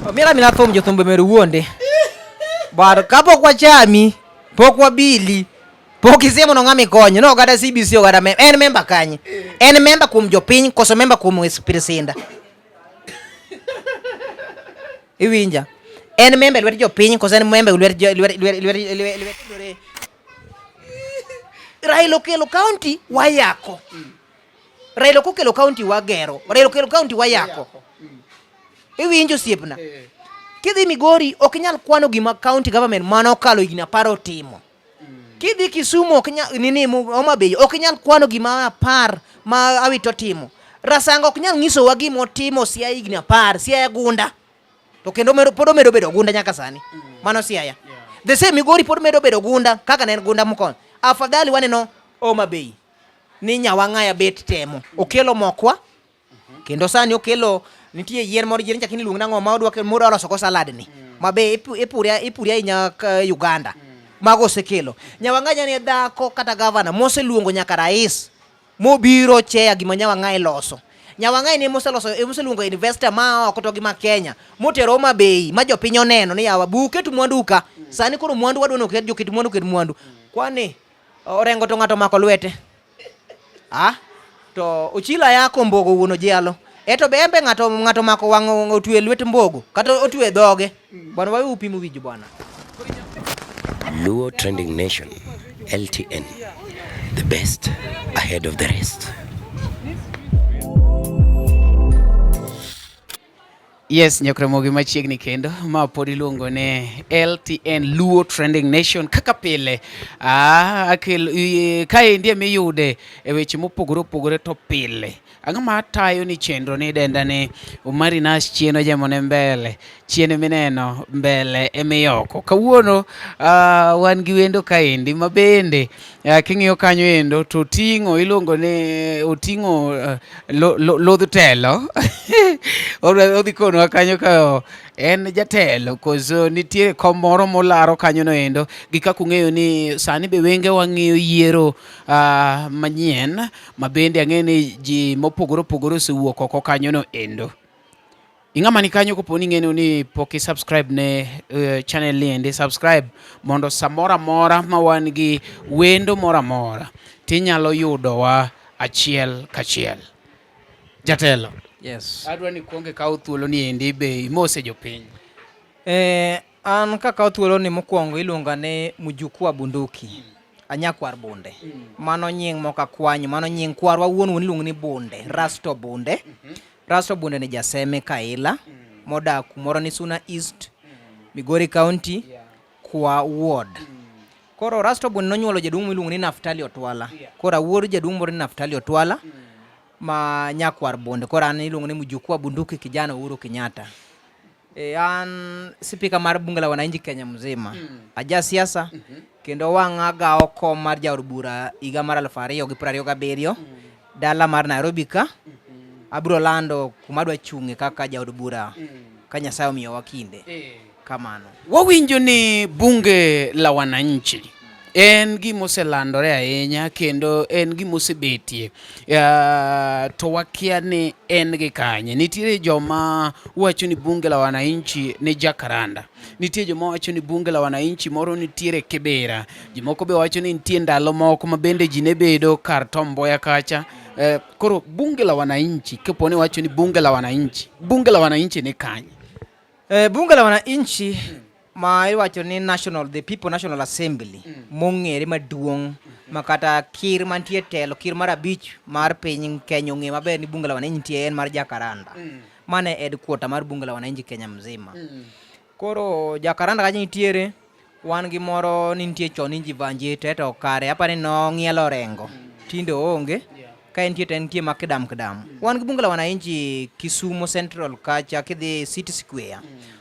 Mira mina thum jothumbe meru wuonde. Bar kapok wachami, pok wabili, pok isiemo no ng'ami konyo, no kata CBC o kata en member kanye. En member kuom jopiny koso member kuom Presinda. Iwinja. En member lwet jopiny koso en member lwet Raila okelo county wayako. Raila kokelo county wagero. Raila okelo county wayako. Iwinjo siepna. Kidhi Migori ok inyal kwano gima county government mano kalo higni 10 timo. Kidhi Kisumu ok inyal Homa Bay ok inyal kwano gima 10 ma awito timo. Rasanga ok inyal nyiso wa gima otimo Siaya higni 10, Siaya gunda. To kendo pod medo bedo gunda nyaka sani. Mano Siaya. The same Migori pod medo bedo gunda kaka ne gunda mokon. Afadhali waneno Homa Bay. Ni Nyawang'aya bet temo. Okelo mokwa. Kendo sani okelo nitie yien moro yien chakini luong nango ma odwa moro aloso ko salad ni. Mabe ipuria inya Uganda. Mago sekelo. Nyawang'aya ne dhako kata governor mose luongo nyaka rais. Mobiro cheya gima Nyawang'aya loso. Nyawang'aya ne mose luongo investor ma oko to gima Kenya. Motero Homa Bay ma jopiny oneno ni yawa buke tu mwandu ka. Sani koro mwandu wadwa no ket joket mwandu. Kwani orengo to ng'ato mako lwete. To uchila yako mbogo wuono jialo. Eto bembe ng'ato mako wang'o otwe lwet mbogo kata otwe dhoge. Bwana wawe upimu wiji bwana. Luo Trending Nation, LTN, the best ahead of the rest. Yes, nyokremogi machiegni kendo ma pod iluongo ne LTN Luo Trending Nation kaka pile. Kaendi miyude e weche mopogore opogore to pile. Ang'ama tayo ni chenro ni denda ni Umari Nash chieno jamone mbele. Chiene mineno mbele emiyoko. Kawuono wan gi wendo kaendi mabende king'iyo kanyo endo to iluongo ne oting'o lodh telo. Odhi kono kanyo ka en jatelo koso nitie komoro molaro kanyo no endo gi kaka ung'eyo ni sani be wenge wang'iyo yiero manyien mabende ang'e ni ji mopogore opogore osewuok oko kanyo no endo. Ing'ama ni kanyo koponi ng'eno ni pok subscribe ne channel ni ende subscribe mondo samora mora ma wan gi wendo mora mora tinyalo yudowa achiel kachiel. Jatelo. Yes. Adwa ni kuonge kawo thuolo ni endi be imose jopiny. An kaka thuolo ni mokwongo iluonga ne Mjukuu wa Bunduki. Anyakwar Bunde. Mano nying moka kwanyo, mano nying kwarwa wuon iluongo ni Bunde, Rasto Bunde. Rasto Bunde ni jaseme Kaila, moda kumoro ni Suna East, Migori County, kwa ward. Koro Rasto Bunde nonyuolo jaduong' iluongo ni Naftali Otwala. Koro wuod jaduong' moro ni Naftali Otwala. Ma Nyakwar Bunde. Koro an iluongo ni Mjukuu wa Bunduki kijana Uhuru Kenyatta. An spika mar bunge la wananchi Kenya mzima. Aja siasa. Kendo wang'aga oko mar jaod bura higa mar 2027 dala mar Nairobi ka. Abro lando kumadwa chung'e kaka jaod bura ka Nyasaye omiyo wakinde. Kamano. Wawinjo ni bunge la wananchi en gimoselandore ahinya kendo en gimosebetie to wakia ni en gi kanye. Nitiere joma wacho ni bunge la wananchi ni Jakaranda. Nitie joma wacho ni bunge la wananchi moro nitiere Kibera. Jomoko be wacho ni nitie ndalo moko mabende ji ne bedo kar Tom Mboya kacha. Koro bunge la wananchi kaponi wacho ni bunge la wananchi ni kanye. Bunge la wananchi ma iwacho ni the People National Assembly mong'ere maduong' makata kir mantie telo kir mar abich mar piny Kenya ong'e maber ni bunge la wananchi en mar Jakaranda. Mane headquarter mar bunge la wananchi Kenya mzima. Koro Jakaranda kanyo nitiere wan gi moro ni nitie chon Inji Vanjite to kare apani no ng'ielo rengo. Tinde onge. Ka nitie makidam. Wan gi bunge la wananchi Kisumu Central kacha kidhi City Square.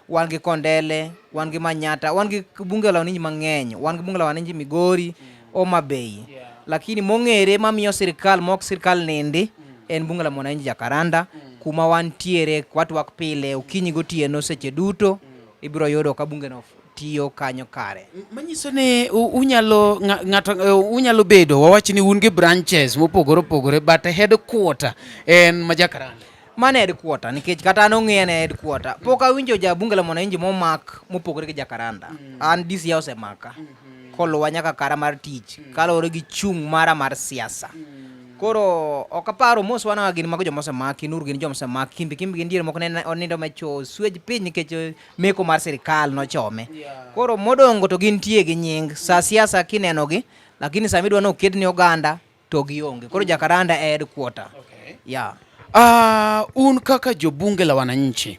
Wan gi Kondele, wan gi Manyata, wan gi bunge la wananchi mang'eny, wan gi bunge la wananchi Migori, Homa Bay. Lakini mong'ere mamiyo sirkal mok sirkal nindi en bunge la wananchi Jakaranda kuma wantiere watu wak pile ukinyi gotieno seche duto ibiro yudo ka bunge no tiyo kanyo kare. Manyiso ni unyalo bedo wawachi ni un gi branches mopogore opogore but headquarter en ma Jakaranda. Mane headquarter nikech kata an ong'eyo ne headquarter. Pok awinjo jabunge la mwananchi momak mopogore gi Jacaranda. An DCI osemaka. Koluwa nyaka kara mar tich. Kaluwore gi chung' mara mar siasa. Koro ok aparo mos wana gin mago joma osemaki, Nur gin joma osemaki, Kimbi gin diere moko ne onindo macho swej piny nikech meko mar sirikal nochome. Koro modongo to gintie gi nying sa siasa kinenogi, lakini sami dwa no kedni oganda to gionge. Koro Jacaranda e headquarter. Un kaka jobunge la wananchi,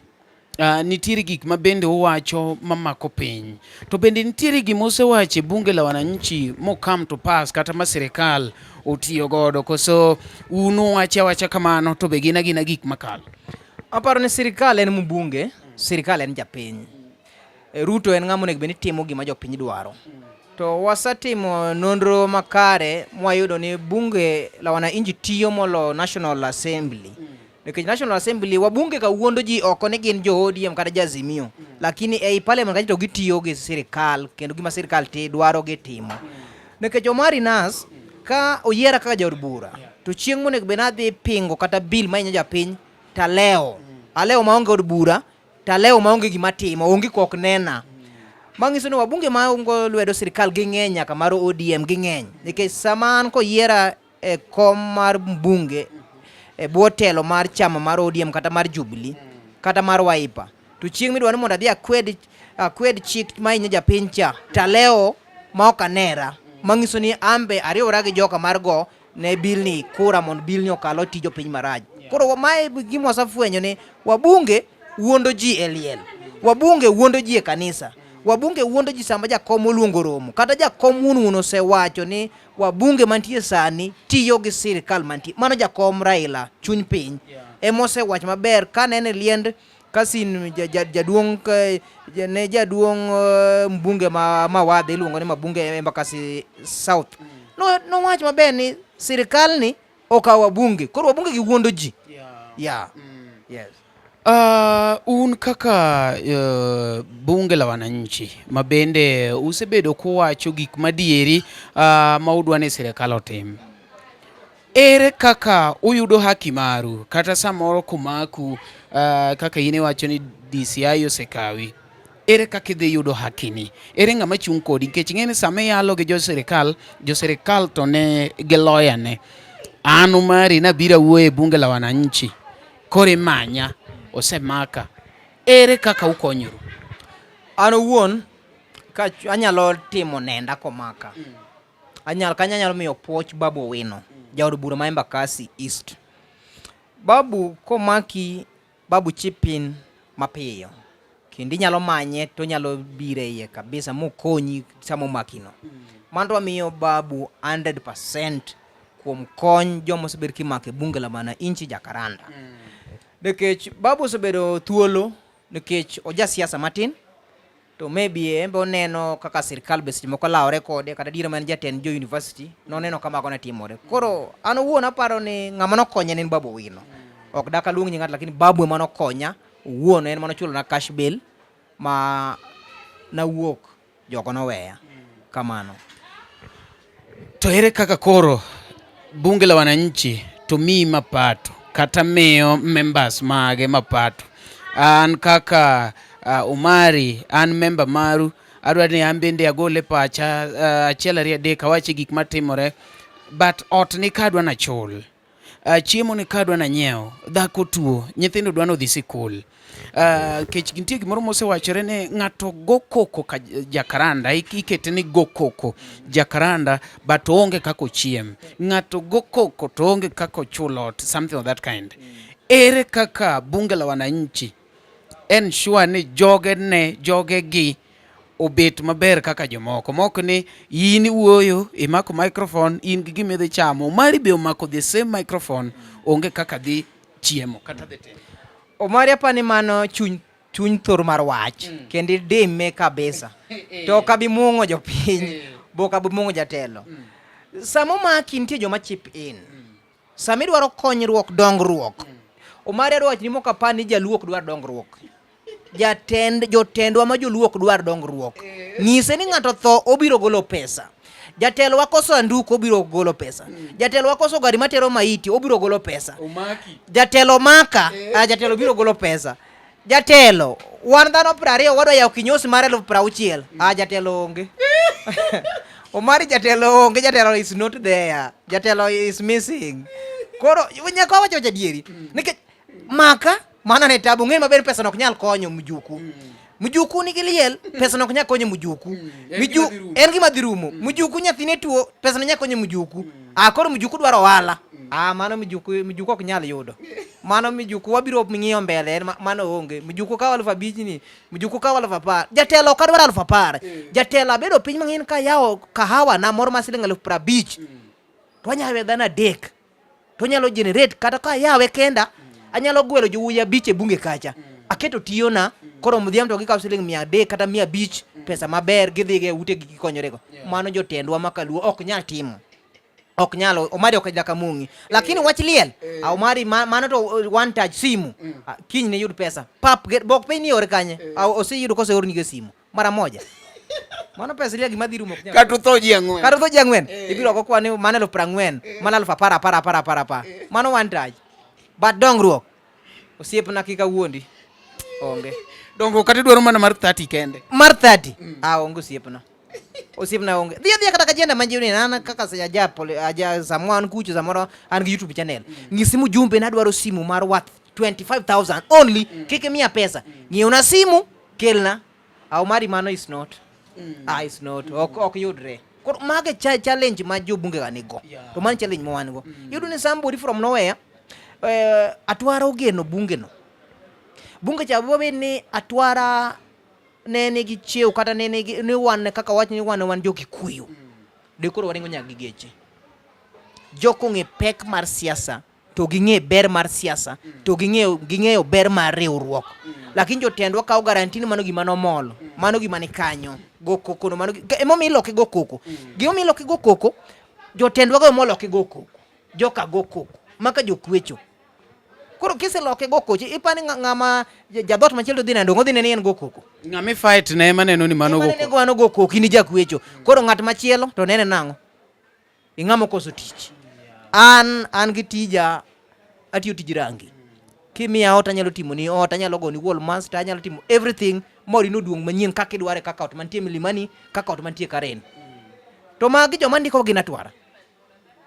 nitiere gik ma bende uwacho mamako piny, to bende nitiere gima usewacho bunge la wananchi mokam to pass kata ma sirikal otiyo godo, koso un uwacho awacha kamano to be gina gik makalo? Aparo ni sirikal en mbunge, sirikal en japiny. Ruto en ng'ama onego bed ni timo gima jopiny dwaro. To wasatimo nonro makare mwayudo ni bunge la wananchi tiyo molo National Assembly. Nikech National Assembly wabunge ka wuondo ji oko ni gin jo ODM kata jazimio. Lakini ei parliament kanyo to gitiyo gi sirikal kendo gima sirikal dwaro gitimo. Nikech Omari Nas ka oyiera kaka jaod bura to chieng' monego bed nadhi pingo kata bill mainyo japiny taleo. Aleo maonge od bura, taleo maonge gima timo, onge kok nena. Mangiso ni wabunge maungo lwedo sirikal ging'eny nyaka mar ODM ging'eny. Nikech saman ko yiera kom mar mbunge bwo telo mar chama mar ODM kata mar Jubilee kata mar Wiper. To chieng' midwa ni mondo adhi akwed chik mainyo japiny cha taleo ma ok anera. Mangiso ni ambe ariwora gi joka mar go ne bill ni kura mondo bill ni okalo tijo piny maraj. Koro mae gima wasafwenyo ni wabunge wuondo ji e liel. Wabunge wuondo ji e kanisa. Wabunge wuondo ji sama jakom oluongo romo. Kata jakom uno osewacho ni wabunge mantie sani tiyo gi sirikal mantie. Mano jakom Raila chuny piny. Emose wach maber ka nene liend kasin jaduong mbunge ma wadhi iluongo ni mabunge Embakasi South. No wach maber ni sirikal ni okawo wabunge. Koro wabunge gi wuondo ji. Yes. Un kaka bunge la wananchi mabende usebedo kuwacho gik madieri ma udwane sirikal otim. Ere kaka uyudo haki maru kata samoro kumaku kaka ine wacho ni DCI osekawi. Ere kaka idhi yudo hakini? Ere ng'ama chung' kodi? Nikech ng'eni sama iyalo gi jo sirikal to ne gi lawyer ne. An Omari nabiro wuoyo bunge la wananchi. Kore manya osemaka. Ere kaka ukonyoru? An owuon ka anyalo timo nenda komaka. Anyalo miyo puoch Babu Owino, jaod bura ma Embakasi East. Babu komaki, Babu chipin mapiyo. Kindi nyalo manye to nyalo bire iye kabisa mokonyi samo makino. Mando miyo Babu 100% kuom kony jomo osebed kimake bunge la wananchi Jacaranda. Nikech Babu osebedo thuolo nikech oja siasa matin to maybe embe oneno kaka sirikal be moko lawre kode kata diere man jatend jo university noneno kama kona timore. Koro an owuon aparo ni ng'ama nokonye ne Babu Owino. Ok daka luong ng'at lakini Babu ema nokonya owuon en mano chulo na cash bill ma na wuok jogo noweya kamano. To ere kaka koro bunge la wananchi to mi mapato kata miyo members mage mapato? An kaka Omari, an member maru, adwa ni ambende agole pacha achiel ariyo adek awache gik matimore, but ot ni kadwa na chul, chiemo ni kadwa na nyiewo, dhako tuo, nyithindo dwa no dhi sikul. Kech gintie gimoro mosewachore ni ng'ato go koko ka Jacaranda, ikete ni go koko Jacaranda, but onge kako chiem. Ng'ato go koko to onge kako chulot, something of that kind. Ere kaka bunge la wananchi ensure ni joge gi obet maber kaka jomoko. Moko ni in wuoyo imako microphone, in gi gimedhi chamo, Omari be omako the same microphone, onge kaka dhi chiemo kata dhi timo. Omari apani mano chuny thor mar wach kendi dime kabisa. To kabi mungo jopiny, boka bi mungo jatelo. Samo maki nitie joma chip in. Sami dwaro konyruok dongruok. Omari adwach ni moka pani jaluok dwaro dongruok. Jotendwa ma joluok dwaro dongruok. Nyise ni ng'ato tho obiro golo pesa. jatelo wakoso anduko obiro golo pesa, jatelo wakoso gari matero maiti obiro golo pesa, jatelo maka jatelo biro golo pesa, jatelo wan dhano 20 wadwa yawo kinyosi mar 60,000 jatelo onge. Omari jatelo onge, jatelo is not there, jatelo is missing. Koro nyaka wacho jadieri nikech maka mana ne tabu ng'e maber pesa nok nyal konyo mjuku. Mjuku nigi liel, pesa nok nyal konyo mjuku. En gima dhi rumo. Mjuku nyathine tuo, pesa no nyal konyo mjuku. Koro mjuku dwaro wala. Mano mjuku ok nyal yudo. Mano mjuku wabiro ng'iyo mbele, mano onge. Mjuku ka 5,000 ni, mjuku ka 10,000. Jatelo ka dwaro 10,000. Jatelo bedo piny mang'in ka yawo kahawa na moro ma siling 50,000. To nyawe dhana dek. To nyalo generate kata ka yawe kenda anyalo gwelo jowuoyi 5 e bunge kacha. Aketo tiyo na koro mudhiam to gikaw siling 300 kata 500 pesa maber gidhige ute gikonyorego. Mano jotendwa makaluo ok nyal timo. Ok nyalo Omari ok daka mungi. Lakini wach liel Omari mano to one touch simu kiny ne yud pesa pap bok pe ni ore kanye oseyudo kose or nige simu mara moja. Mano pesa liel gima dhirumo ok nyal. Kata tho ji ang'wen ibiro go kwani mano 40,000 mana 10,000 mano one touch. But dongruok osiepna kika wuondi onge. Dongruok kata dwaro mana mar 30 kende. Mar 30 onge osiepna onge. Dhia kata kajenda manjioni nana kaka aja samwan kucho samoro an gi YouTube channel. Ngisimu jumbe na dwaro simu mar worth 25,000 only kike mia pesa. Ngiona simu kelna Omari mano is not. Is not. Ok yudre. Koro mage challenge ma jobunge ga nigo. To man challenge mo wan go. Yudo ni somebody from nowhere atwara geno bunge no. Bunge cha bobe ni atwara nene gi cheu kata nene gi ni wan kaka wach ni wan jo Kikuyu. De koro waringo nyagi geche. Joko ng'e pek mar siasa to ging'e ber mar siasa to ging'eyo ber mar riwruok. Lakini jotendwa kawo garantini mano gima nomolo, mano gima ni kanyo go koko no mano emomi iloke go koko. Gimomi iloke go koko jotendwa go moloke go koko. Joka go koko maka jokwecho. Koro kise loke go koche ipani ng'ama jadhot machielo dhi nando ngodhi ne en go koko. Ng'ami fight na ema neno ni mano go koko. Ema neno go koko ini jakwecho. Koro ng'at machielo to nene nang'o. Ing'amo koso tich. An gi tija atiyo tij rangi. Kimiya ot anyalo timo ni ot, anyalo go ni wall master, anyalo timo everything mori no duong manyien kaka idware kaka ot mantie Milimani, kaka ot mantie Karen. To magi joma ndiko gina twara.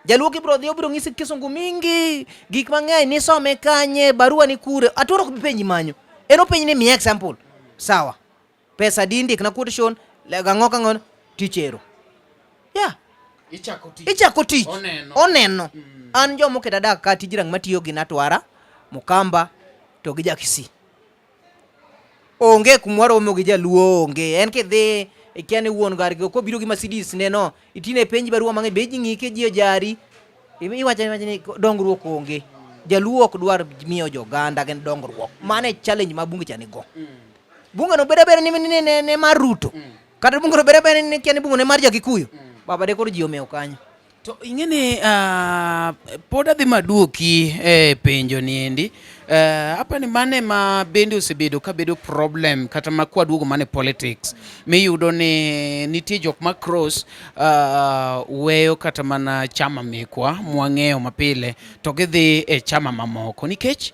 Jaluo kibro dhi obiro ng'isi kisungu mingi, gik mang'eny ni some kanye, barua ni kure, atwaro kupenji manyo. Eno penji ni miya example. Sawa. Pesa dindik na quotation, lega ng'oka tichero. Yeah. Ichako tich. Oneno. An jomo ketada ka tijirang matiyo gina twara, Mukamba to gi Jakisi. Onge kumwaro omo gi Jaluo onge. En kidhi ikiane wuon gari ko biro gi Mercedes neno itine penji barua mang'e beji ng'ike ji ojari iwacho ni dongruok onge. Jaluo ok dwar miyo joganda gen dongruok. Mane challenge ma bunge chani go. Bunge no bere ne mar Ruto. Kata bunge no bere ne kiane bunge ne mar Jakikuyu. Baba de koro ji omeo kanyo. To ing'eni pod adhi maduoki penjo niendi. Apa ni mane ma bende osebedo ka bedo problem kata ma kwa duogo mane politics miyudo ni nitie jok ma cross weyo kata mana chama mekwa mwang'eyo mapile to gidhi e chama mamoko nikech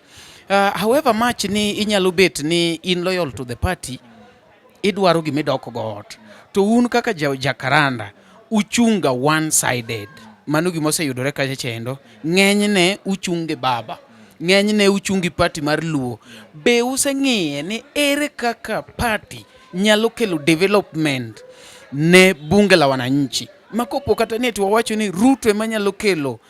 however much ni inyalo bet ni in loyal to the party idwaro gimidoko go ot to un kaka jakaranda uchunga one sided mano gimose yudore kacha chendo ng'enyne uchunge baba ng'enyne uchungi party mar Luo be useng'iye ni ere kaka party nyalo kelo development ne bunge la wananchi makopo kata ni tuwawacho ni Ruto ema nyalo kelo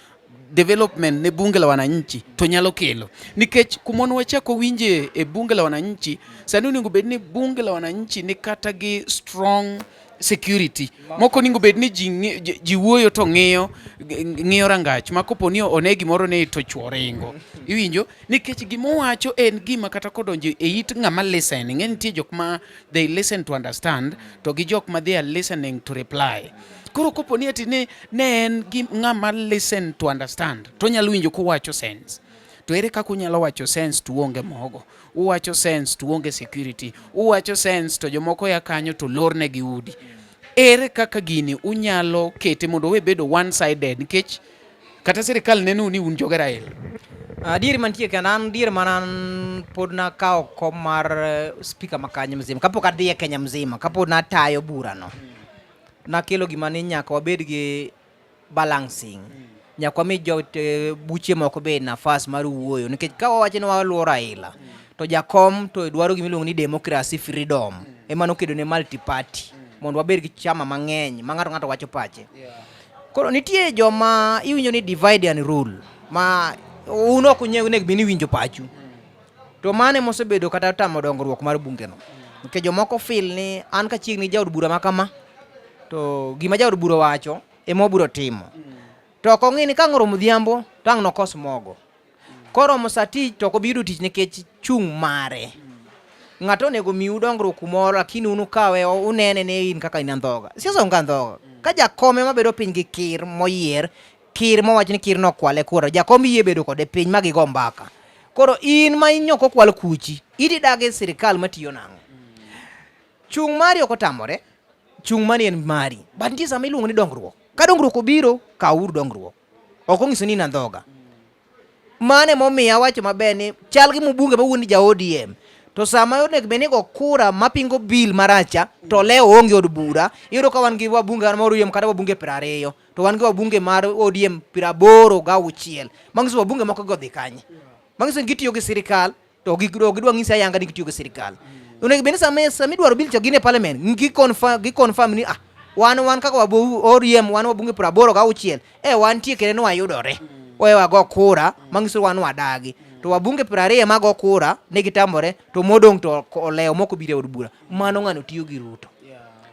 development ne bunge la wananchi to nyalo kelo nikech kumono wachako winje e bunge la wananchi sani uningo bed ni bunge la wananchi ni kata gi strong security moko ningo bed ni ji wuoyo to ng'iyo rangach makopo ni onegi moro ne to chworingo iwinjo nikech gimowacho en gima kata kodonjo e it ng'ama listening ng'en tie jok ma they listen to understand to gi jok ma they are listening to reply. Koro kopo ni ati ne en ng'ama listen to understand to nyalo winjo ko wacho sense to ere kaka unyalo wacho sense to uonge mogo uwacho sense to uonge security uwacho sense to jomoko ya kanyo to lorne gi udi ere kaka gini unyalo kete mondo we bedo one sided nikech kata sirikal neno ni un joge Raila. Adier mantie kendo an dier manan pod na kao kom mar speaker ma Kenya mzima kapok adhi e Kenya mzima kapod na tayo bura no nakelo gima ni nyaka wabed gi balancing nyaka wami buche moko bed nafas mar wuoyo nikech ka wawacho ni waluo Raila to jakom to dwaro gima iluongo ni democracy freedom ema nokedo ne multi party mondo wabed gi chama mang'eny ma ng'ato wacho pache. Koro nitie joma iwinjo ni divide and rule ma uno kunyew nek bini winjo pachu to mane mosebedo kata tamo dongruok mar bunge no nikech jomoko feel ni an ka chiegni jaod bura makama to gima jaod bura wacho emo biro timo to ko ng'ini ka ng'oro mudhiambo tang' nokos mogo koro mosati to ko biro tich nikech chung mare ng'ato nego miu dongruok kumoro lakini unu kawe unene ne in kaka inandhoga siasa ungandhoga ka jakome mabedo piny gi kir moyier kir mowacho ni kir no kwale kura jakom yie bedo kode piny magigo mbaka koro in ma inyoko kwal kuchi idi dage sirikal matiyo nang'o chung mari ok otamore chung mari en mari but nitie sama iluongo ni dongruok ka dongruok obiro kauru dongruok ok ong'iso ni nandhoga mane momiyo awacho maber ni chal gi mbunge mawuondi ja ODM to sama onego bed ni go kura mapingo bill maracha to leo onge od bura iyudo ka wan gi wabunge mar ODM kata wabunge 20 to wan gi wabunge mar ODM 86 mangiso wabunge moko go dhi kanye mangiso gitiyo gi sirikal to gidwa ng'isi ayanga ni gitiyo gi sirikal onego bed ni sama idwaro bill to gine parliament gi confirm ni wan kaka wabu ODM wan wabunge 86 wan tie kendo wayudore wewa go kura mangiso wan wadagi to wabunge 20 mago kura negitamore to modong to oleo moko bire od bura mano ng'ano tiyo gi Ruto.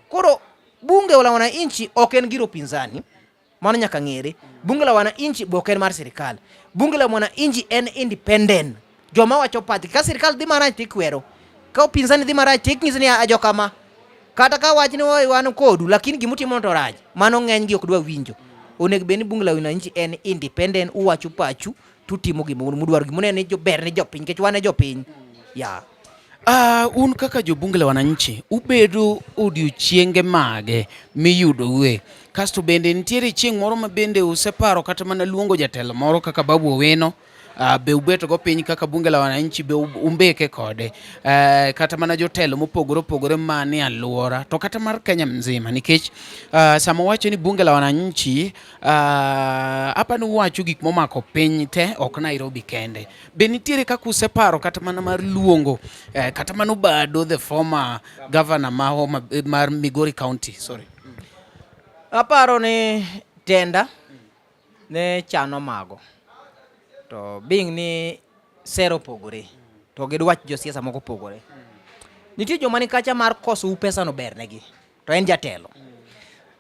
Koro bunge la wananchi ok en giro pinzani mano nyaka ng'ere bunge la wananchi ok en mar sirikal bunge la wananchi en independent joma wacho pati ka sirikal dhi marach tikwero ka pinzani dhi marach tiknyisi ni ajo kama kata ka wach ni wan kodu lakini gimutimo to rach mano ng'eny gi ok dwa winjo onego bed ni bunge la wananchi en independent uwacho pachu tutimo gimoro mudwaro gimone ne jober ne jopiny kech wane jopiny un kaka jobunge la wananchi ubedo odiochienge mage miyudoue kasto bende nitiere chieng' moro ma bende useparo kata mana luongo jatelo moro kaka Babu Owino be ubeto go piny kaka bunge la wananchi be umbeke kode kata mana jotelo mopogore mane alwora to kata mar Kenya mzima nikech sama wacho ni bunge la wananchi apa no wacho gik momako piny te ok Nairobi kende be nitiere kaka useparo kata mana mar luongo kata mana Bado the former governor mar Migori County aparo ni tenda ne chano mago to being ni sero pogore to gidwach josiasa moko pogore nitie joma ni kacha mar koso pesa no ber negi to en jatelo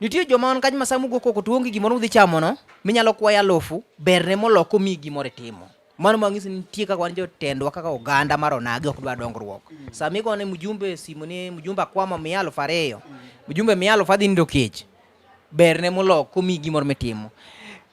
nitie joma on kacha masamu go koko tuongi gimoro udhi chamo no minyalo kwaya lofu berne moloko mi gimore timo mano mang'isi nitie kaka wan jotendwa kaka oganda mar onagi ok dwa dongruok samigo ne mjumbe simu ni mjumbe akwama 200 mjumbe 100 adhi ndo kech berne moloko mi gimoro mitimo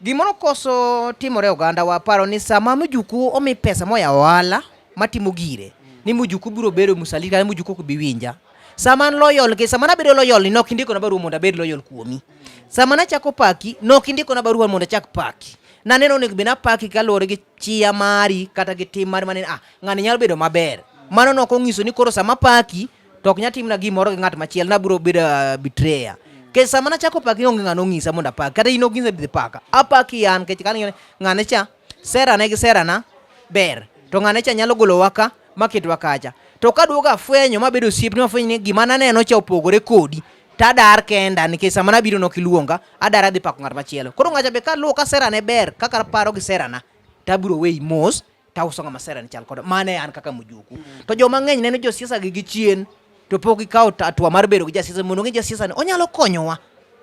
gimoro koso timore oganda wa paro ni sama mujuku omi pesa moya wala matimo gire ni mujuku biro bedo musalika ni mujuku kubiwinja sama loyal ke sama na bedo loyal ni nokindiko na baru monda bedo loyal kuomi sama na chako paki nokindiko na baru monda chak paki na neno ni bina paki kalore gi chia mari kata gi tim mari manen ngani nyalo bedo maber mano noko ngiso ni koro sama paki to ok nyatim na gimoro gi ngat machiel na biro bedo betrayer ke sama na chako paki onge ngano ngisa monda paki kata ino ginze bidhi paka apaki yan ke kan ngane cha sera ne gi sera na ber to ngane cha nyalo golo waka maketwa kacha to kaduoga fwenyo mabedo siep ni mafwenyo ni gima naneno cha opogore kodi tadar kenda nikech sama na biro nokiluonga adara dhi pako ngat machielo koro ngacha be ka luo ka sera ne ber kaka paro gi sera na tabiro wei mos tausonga masera ni chal koda mane an kaka mujuku to joma ng'eny neno josiasa gi chien to pok gikawo tatwa mar bedo gi jasiasa mondo ngi jasiasa ni onyalo konyowa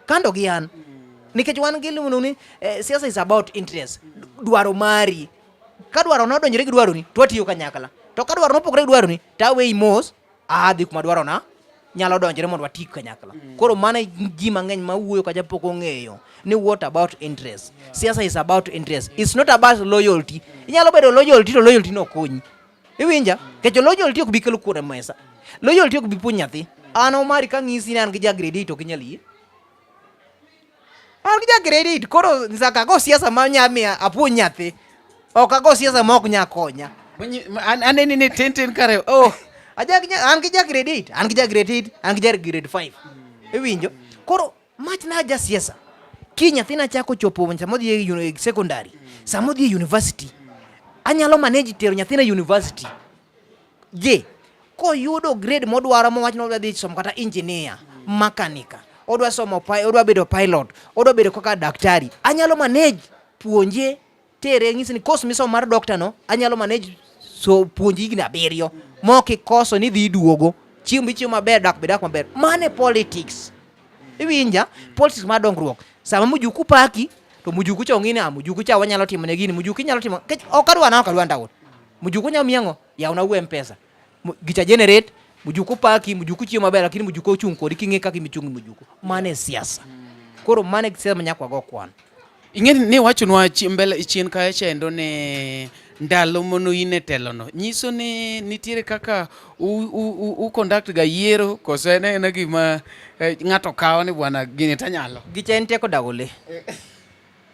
kando gi an nikech wan gi luno ni siasa is about interest dwaro mari ka dwaro no donjore gi dwaro ni to tiyo kanyakla to ka dwaro no pokre dwaro ni tawe mos adhi kuma dwaro na nyalo donjore mondo wati kanyakla koro mana ji mang'eny mawuoyo ka japok ong'eyo ni what about interest siasa is about interest it's not about loyalty inyalo bedo loyalty to loyalty no konyi iwinja kecho loyalty ok bi kelo kuore mesa loyalty ok bi puonj nyathi an omari ka ng'isi ni an gi jagrade to kinyali An gi ja grade 8 koro saka go siasa ma nyamia apuonj nyathi. Ok ago siasa ma ok nya konya. Aneni ni tin kare. An gi ja grade 8, an gi ja grade 5. Iwinjo? Koro mach na ja siasa. Ki nyathina chako chopo samo dhi secondary, samo dhi university. Anyalo manage tero nyathina university. Je, ko yudo grade modwaro mo wachno dhi somo kata engineer, makanika, odwa somo odwa bedo pilot, odwa bedo kaka daktari. Anyalo manage puonje tere ng'isi ni course misomo mar doctor no, anyalo manage so puonji higni 7 moki koso ni dhi duogo. Chiemo maber, dak maber. Mane politics. Iwinja? Politics ma dongruok. Sama mujuku paki, to mujuku cha ng'ini mujuku cha wanyalo timo ne gini, mujuku nyalo timo. Ok adwa ndawon. Mujuku nya miango ya una M-Pesa. Gicha generate, mujuku paki, mujuku chiemo maber, lakini mujuku ochung' kodi king'e kaka imichung' mujuku. Mane siasa. Koro mane siasa manyakwa go kwan. Ing'eni ni wachonwa mbele chien kae chendo ne ndalo mono ine telono. Nyiso ni nitiere kaka u conduct ga yiero kose ne gima ng'ato kawo ni bwana gini tanyalo. Gicha en teko dagole.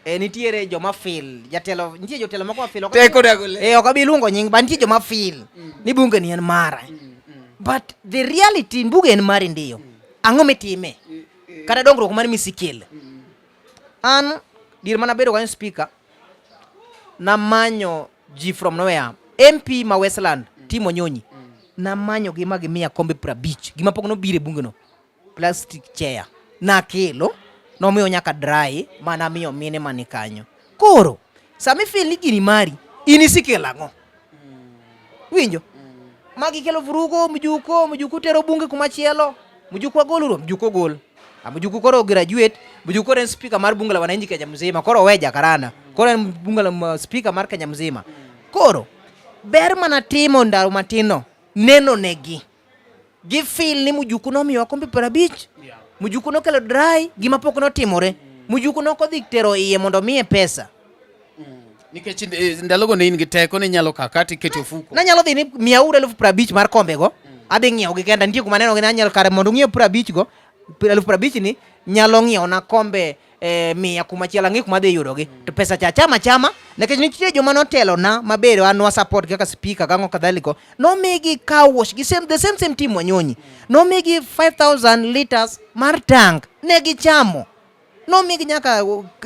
Nitiere joma feel jatelo, nitie jotelo moko feel teko dagole. Ok abi luongo nying, ba nitie joma feel ni bunge ni en mara. But the reality bunge en mari ndiyo. Ang'o mitime? Kata dongruok mar misikil. An dir mana bedo kanyo speaker na manyo ji from nowhere. MP ma Westland Timo Nyonyi na manyo gima gimiya kombe 50 gima pok no bire bunge no plastic chair na kelo no miyo nyaka dry mana miyo mine mani kanyo. Koro sami feel ni gini mari inisikela ngo winjo magi kelo vurugo mujuku tero bunge kumachielo mujuku agoluro mujuku gol mujuku koro graduate mujuku koro speaker mar bunge la wananchi Kenya mzima koro weja karana koro bunge la speaker mar Kenya mzima koro ber mana timo ndaro matino neno negi gi feel ni mujuku no miyo kombe 50 mujuku no kelo dry gima pok no timore mujuku no kodhi tero iye mondo miye pesa nikech ndalogo ne in gi teko ni nyalo kakati keto fuko na nyalo dhi ni 150,000 mar kombe go adhi ng'iewo gi kenda nitie kuma neno gi nyalo kare mondo ng'iew 50 go 50,000 ni nyalo ng'iewo na kombe 100 kuma chielo ng'i kuma dhi yudo gi to pesa cha chama nikech nitie joma notelo na maber anwa support kaka speaker gango kadhaliko no migi car wash gi the same team Wanyonyi no migi 5,000 liters mar tank ne gi chamo no migi nyaka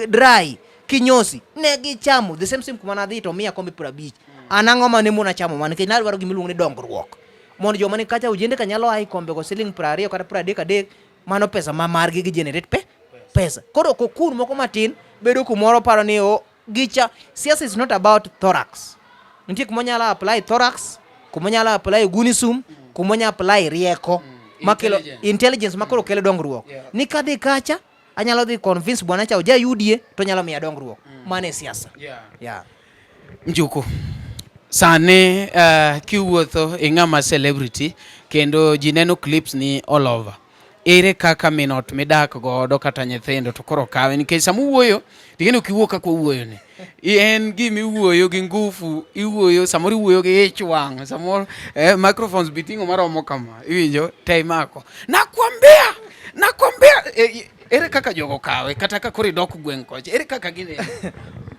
dry kinyosi ne gi chamo the same kuma na dhi to miya kombe 50 anang'o mane muna chamo man nikech nadwaro gimiluongo ni dongruok mondo joma ni kacha ujende ka nyalo ai kombe go siling 20 kata 30 mano pesa ma margi gi generate pesa koro kokun moko matin bedo kumoro paro ni gicha siasa is not about thorax nitie kuma nyalo apply thorax kuma nyalo apply gunisum kuma nyalo apply rieko makelo intelligence makoro kelo dongruok ni kadhi kacha anyalo dhi convince bwana cha uja yudie to nyalo miya dongruok mane siasa Njuku sane kiwuotho ing'ama celebrity kendo ji neno clips ni all over ere kaka minot midak godo kata nyithindo to koro kawe nikech samu wuoyo digeno kiwuoka kwa wuoyo ni en gimi wuoyo gi ngufu iwuoyo samoro wuoyo gi ich wang samoro microphones bitingo maromo kama iwinjo taimako nakwambia ere kaka jogo kawe kata ka kori dok gweng koch ere kaka gine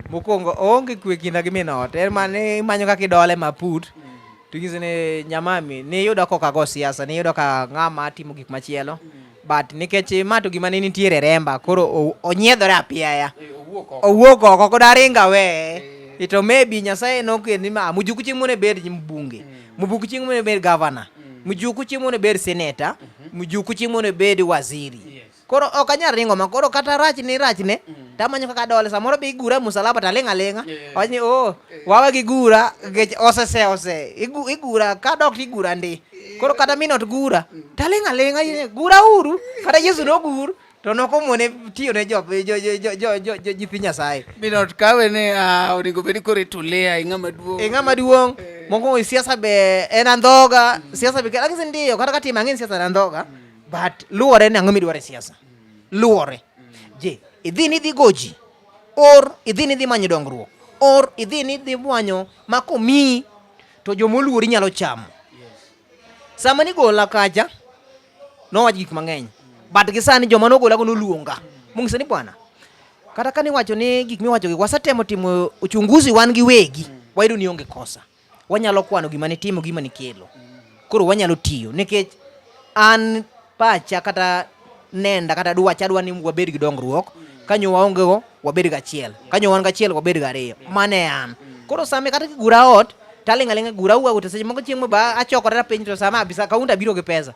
mokongo onge kwe kinda gi minot en mane manyo kaka idole maput tugisene nyamami ni yudo koka go siasa ni yudo ka ng'ama timo gik machielo but nikech mato gima ne nitiere remba koro onyiedhore apiaya owuok oko kodaringa we ito maybe Nyasaye nokeni ma mujuku chiemo ne bed mbunge mujuku chiemo ne bed governor mujuku chiemo ne bed senator mujuku chiemo ne bed waziri koro okanyar ringo makoro kata rach ne tamanyo kaka dole samoro bi gura musalaba talenga wani wawa gi gura ose igura ka dok igura ndi koro kata minot gura talenga gura uru kata Yesu no gur to nokomone tiyo ne jo jithi Nyasaye minot kawe ne onigo bedi kore tulea ing'ama duong moko siasa be en andhoga siasa be lakini ndio kata kati mang'eny siasa na andhoga but luore ne ang'o midware siasa luore je idhi ni dhi goji or idhi ni dhi manyo dongruok or idhi ni dhi manyo makomi to jomoluori nyalo chamo sama ni gola kacha no wach gik mang'eny but gisani joma no gola go noluonga mungise ni bwana kata kani wacho ni gik miwacho gi wasetemo timo uchunguzi wan gi wegi wayudo ni onge kosa, wanyalo kwano gima ni timo gima ni kelo, koro wanyalo tiyo nikech an pacha kata nenda kata dwa ni wabed gi dongruok, kanyo waonge go wabed ga achiel, kanyo wan ga achiel wabed ga ariyo, mane an koro same kata gura ot talinga gura uwa to seche moko chieng' ba achokore piny to sama bisa kaunta biro gi pesa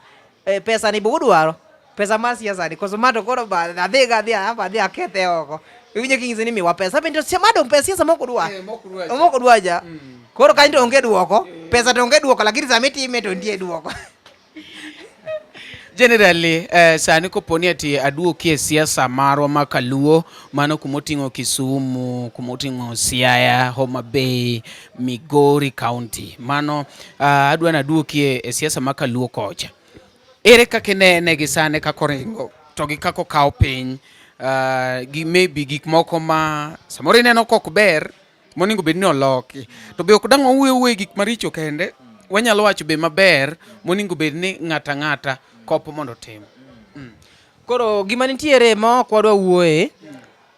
pesa ni bo dwaro pesa mar siasa ni koso mato koro ba adhi akethe oko iwinjo king'ise ni miwa pesa bende semado pesa siasa moko dwa ja koro kanyo onge duoko pesa to onge duoko lakini sama itime to nitie duoko. Generally, sani koponi ati aduokie siasa marwa ma Kaluo, mano kumoting'o Kisumu, kumoting'o Siaya, Homa Bay, Migori County. Mano adwa na aduokie siasa ma Kaluo kocha. Ere kaka ne gi sane kako ringo, to gi kako kao piny, gi maybe gik moko ma samoro ineno kok ber, moningo bed ni oloki. To be ok dang' wawuoyo gik maricho kende, wanyalo wacho be maber, moningo bed ni ng'ata kopo mondo tim. Koro gima nitiere ma ok wadwa wuoye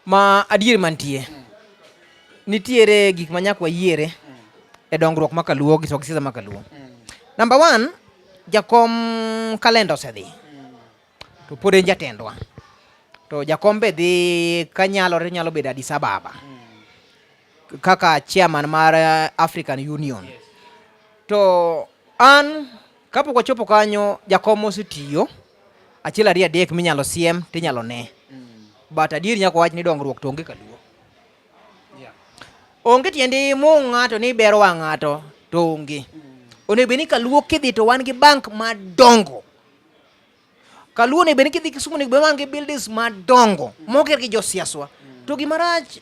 ma adier mantie. Nitiere gik ma nyaka wayiere e dongruok ma Kaluo gi siasa ma Kaluo. Number 1, jakom kalenda osedhi. To pod en jatendwa. To jakom be dhi nyalo bedo Addis Ababa. Kaka chairman mar African Union. To an kapok wachopo kanyo jakom osetiyo achiel ariyo adek minyalo siem tinyalo ne. But adier nyaka wach ni dongruok to onge Kaluo. Onge tiende mo ng'ato ni bero wa ng'ato to onge. Onego ni Kaluo kidhi to wan gi bank madongo. Kaluo ne beni kidhi Kisumu ne wan gi buildings madongo moger gi josiaswa. To gimarach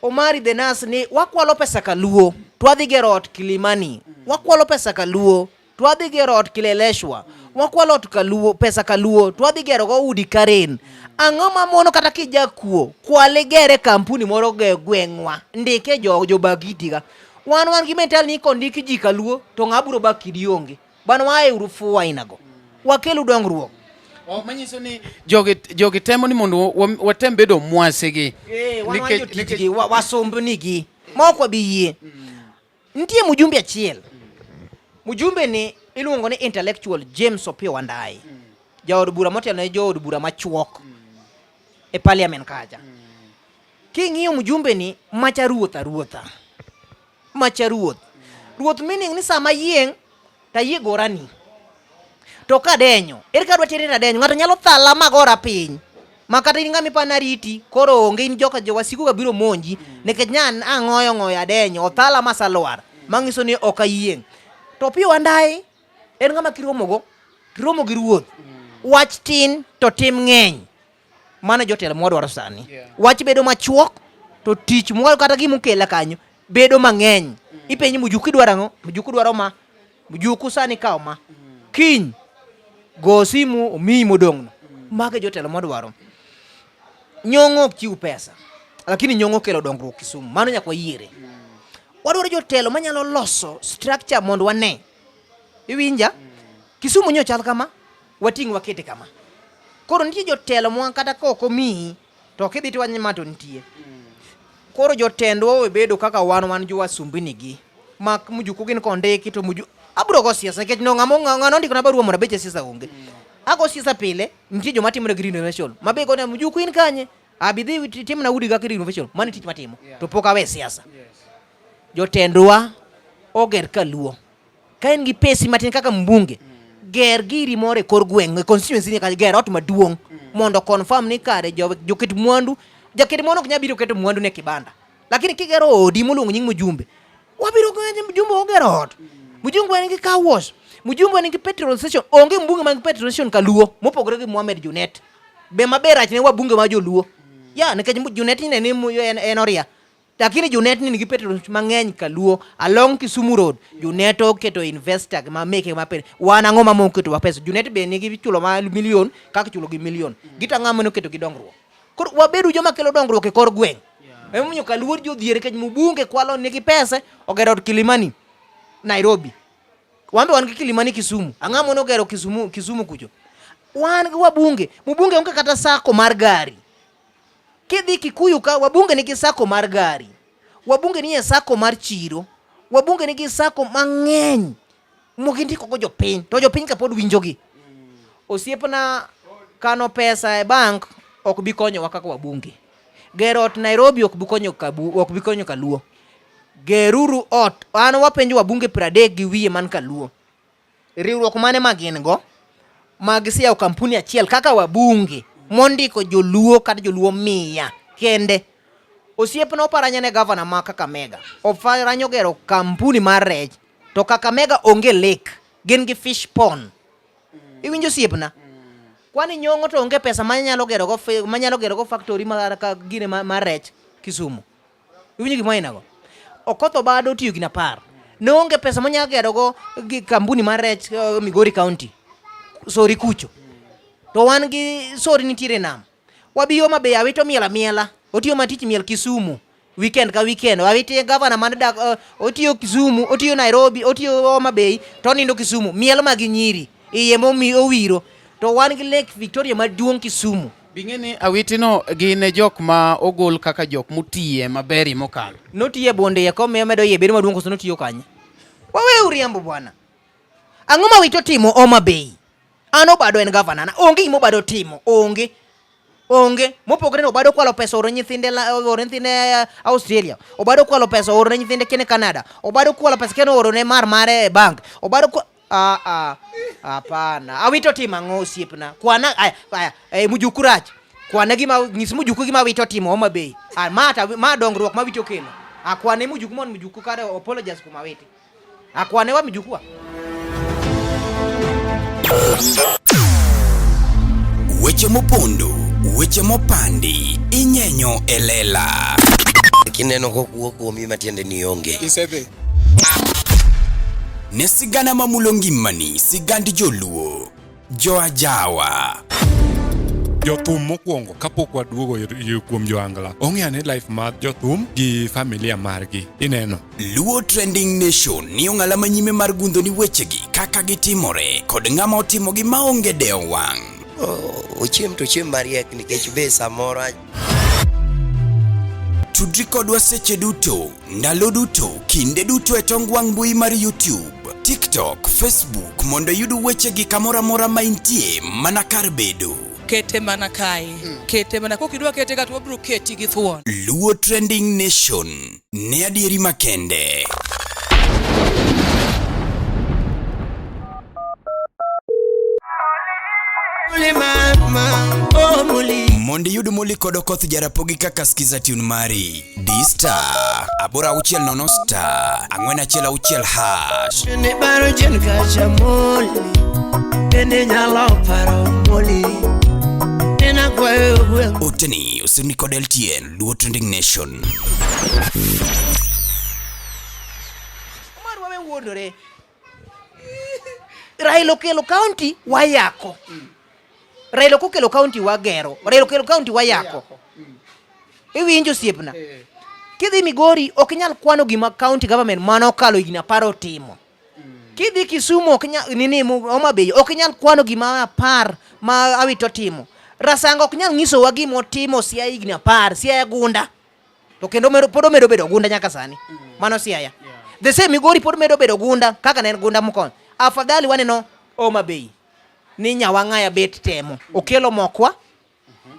Omari the Nas ni wakwalo pesa Kaluo to adhi gero ot Kilimani. Wakwalo pesa Kaluo to adhi gero ot Kileleshwa, wakwalo ot Kaluo, pesa Kaluo, to adhi gero go udi Karen. Ang'o mamono kata kijakuo, kwale gere kampuni moro gweng'wa, ndike jo bagiti ga. Wan gi mental ni kondiki ji Kaluo, to ng'aburo bakidi onge. Bano wae urufuwa inago. Wakelu dongruok. Manyiso ni jogi temo ni mondo watem bedo mwasegi. Wanwanyo tijgi, wasombnigi. Moko biye. Ntie mujumbe achiel. Mujumbe ni iluongo ni intellectual James Opiyo Wandayi. Jaod bura motelo ne jood bura machuok e parliament kaja. King'iyo mujumbe ni macha ruotha. Macha ruoth. Ruoth meaning ni sama yieng' ta yie gorani. To kadenyo, ere kadwa tere na denyo, ng'ato nyalo thala magora piny. Makata in ng'ami panariti, koro onge in joka jowasigu ga biro monji, nekech nyan ang'oyo adenyo, othala masalwar. Mangiso ni ok ayieng'. To Opiyo Wandayi en ng'ama kiromo gi ruoth. Wach tin to tim ng'eny. Mano jotelo mwadwaro sani. Wach bedo machuok to tich moro kata gimukela kanyo bedo mang'eny. Ipenji Mujuku dwaro ang'o? Mujuku dwaro ma. Mujuku sani kawo ma. Kiny go simu omiyi modong'no. Mage jotelo mwadwaro. Nyong'o ok chiw pesa. Lakini Nyong'o kelo dongruok Kisumu. Mano nyaka wayiere. Wadwaro jotelo manyalo loso structure mondo wane. Iwinja? Kisumu nyo chal kama, wating' wakete kama. Koro nitie jotelo mwa kata koko miyi, to kidhi to wanyama to nitie. Koro jotendwa webedo kaka wan jo wasumbinigi. Mak Mujuku gin kondiki to Mujuku. Abro go siasa, nikech no ng'ano ndiko na barua mondo beche siasa onge. Ago siasa pile, nitie joma timore green innovation. Mabe go na Mujuku in kanye? Abidhi tim na udi ga green innovation. Mani tich matimo. To poka we siasa. Jotendwa oger Kaluo. Ka en gi pesi matin kaka mbunge, ger giri more kor gweng' constituency ni ka ger ot maduong' mondo confirm ni kare joket mwandu, jaket mwandu ok nyabiro keto mwandu ne kibanda. Lakini kigero odi moluongo nying Mujumbe, wabiro gwenye Mujumbe ogero ot. Mujumbe en gi car wash, Mujumbe en gi petrol station, onge mbunge man gi petrol station Kaluo, mopogore gi Mohamed Junet. Be maber achne wabunge ma joluo. Ya, nikech Junet ni en oria. Lakini Junet ni nigi petrol mang'eny Kaluo along Kisumu Road. Junet oketo investor ma make mapen. Wan ang'o ma moketo wa pesa. Junet be nigi chulo ma million kaka chulo gi million. Gita ng'ama no keto gi dongruok. Koro wabedo joma kelo dongruok e kor gweng'. Emomiyo Kaluo jodhier kech mbunge kwalo nigi pesa ogero od Kilimani Nairobi. Wambe wan gi Kilimani Kisumu. Ang'ama no gero Kisumu kucho. Wan gi wabunge. Mbunge onge kata sako mar gari. Kidhi Kikuyu ka wabunge nigi sako mar gari, wabunge nie sako mar chiro, wabunge nigi sako mang'eny mogindiko go jopiny, to jopiny kapod winjogi. Osiepna, kano pesa e bank ok bi konyowa kaka wabunge. Gero ot Nairobi ok bi konyo Kaluo. Geruru ot, an wapenjo wabunge 30 gi wiye man Kaluo. Riwruok mane magin go magisiyawo kampuni achiel kaka wabunge mondiko joluo kata joluo 100 kende. Osiepna oparanya ne gavana ma Kakamega, ofaranyo gero kampuni mar rech, to Kakamega onge lake, gin gi fish pond. Iwinjo osiepna? Kwani nyong'o to onge pesa manyalo gero go factory mar ka gine mar rech Kisumu. Iwinjo gima inago? Okotho bado tiyo gi napar. Ne onge pesa manyalo gero go gi kampuni mar rech Migori County. Sori kucho. To wan gi sori nitiere nam. Wabiyo mabe awito miela. Otiyo matich miel Kisumu. Weekend ka weekend. Awite governor man dak otiyo Kisumu, otiyo Nairobi, otiyo Homa Bay, to nindo Kisumu. Miel magi nyiri. Iye momi owiro. To wan gi Lake Victoria maduong' Kisumu. Bing'eni awitino gin jok ma ogol kaka jok mutiye maberi mokalo. Notiye bonde ya kome medo ye bedo maduong' koso notiyo kanye. Wawe uriambo bwana. Ang'o ma wito timo Homa Bay? Ano bado en governor na. Onge imo bado timo. Onge. Mopogore no bado kwalo pesa oro nyithinde Australia. Obado kwalo pesa oro nyithinde kene Canada. Obado kwalo pesa kene oro ne mare bank. Obado hapana. Awito timo ang'o osiepna? Kwana mujuku rach. Kwana gima nyis mujuku gima wito timo Homa Bay. Ma dongruok ma wito kelo. Akwane mujuku kare apologize kuma wete. Akwane wa mujuku wa. Weche mopondo, weche mopandi, inyenyo elela. Kineno kokuo kuomi matiende ni onge. Isebe. Ne sigana mamulo ngimani, sigandi joluo, joajawa. Jothum mokwongo kapok waduogo kuom joangla. Ong'eane life mar jothum gi familia margi. Ineno. Luo Trending Nation ni ong'ala manyime mar gundo ni wechegi kaka gitimore kod ng'ama otimogi maonge deo wang'. Ochiem to chiem mariek nikech be samoro. Tudri kodwa seche duto, ndalo duto, kinde duto e tong wang' mbui mar YouTube, TikTok, Facebook mondo yud wechegi kamora mora ma intie mana kar bedo. Kete mana kae. Kete mana kokidwa kete gato wabro keti gi thuon. Luo Trending Nation ne adieri makende. Mondi yudu muli kodo koth jarapogi kaka skiza tune mari D-Star abora uchiel nono star angwena chela uchiel hash ne baro jen kacha moli Nene nyalo paro moli Nena kwayo gweng Oteni usini kod LTN Luo Trending Nation. Omar wawe wuodore. Raila Kelo County wayako. Raila Kelo County wagero. Raila Kelo County wayako. Iwinjo siepna. Kidhi Migori okinyal kwano gima county government mano kalo igina paro timo. Kidhi Kisumu okinyal Homa Bay okinyal kwano gima par ma awito timo. Rasanga okinyal nyiso wa gima timo sia igina par sia gunda. To kendo podo medo bedo gunda nyaka sani. Mano sia ya. The same Migori podo medo bedo gunda kaka ne gunda mokon. Afadhali waneno Homa Bay. Ni nyawang'aya bet temo. Okelo mokwa.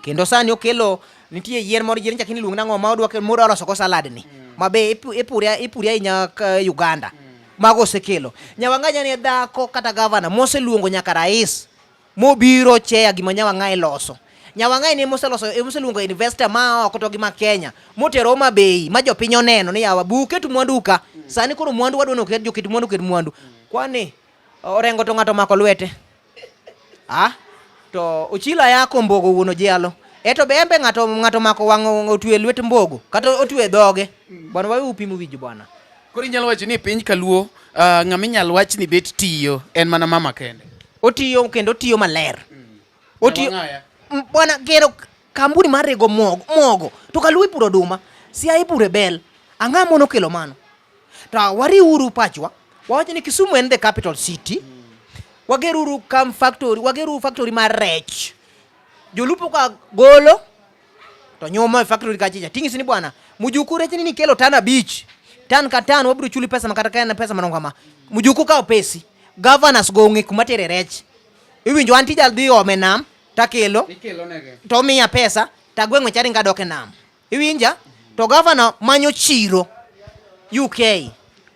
Kendo sani okelo nitie yien moro yien chakini luong nango ma odwa moro aloso ko salad ni. Mabe ipuria inya Uganda. Mago sekelo. Nyawang'anya ne dhako kata governor mose luongo nyaka rais. Mobiro cheya gima nyawang'aya loso. Nyawang'aya ne mose luongo investor ma oko to gima Kenya. Motero Homa Bay ma jopiny oneno ni yawa buke tu mwanduka. Sani koro mwandu wadwa noket joket mwandu. Kwani orengo to ng'ato mako lwete. To uchila yako mbogo wuono jalo. Eto bembe ng'ato mako wang'o otwe lwet mbogo kata otwe dhoge. Bwana wawe upimu wiji bwana. Koro inyalo wacho ni piny Kaluo ng'ama inyalo wach ni bet tiyo en mana mama kende. Otiyo kendo otiyo maler. Otiyo bwana gero kambuni mar rego mogo. To Kaluo ipuro oduma, sia ipure bel. Ang'a mono kelo mano. To wariuru pachwa. Wawacho ni Kisumu en the capital city. Wageruru factory mar rech. Jolupo ka golo to nyoma factory kachicha tingisi ni bwana mujuku rech ni kelo tana beach tan ka tan wabiro chuli pesa makata kana pesa manongama mujuku ka pesi governors go ngi kumatere rech iwinjo anti jal dhi omenam takelo to miya pesa tagwengo chari ngadoke nam iwinja to governor manyo chiro UK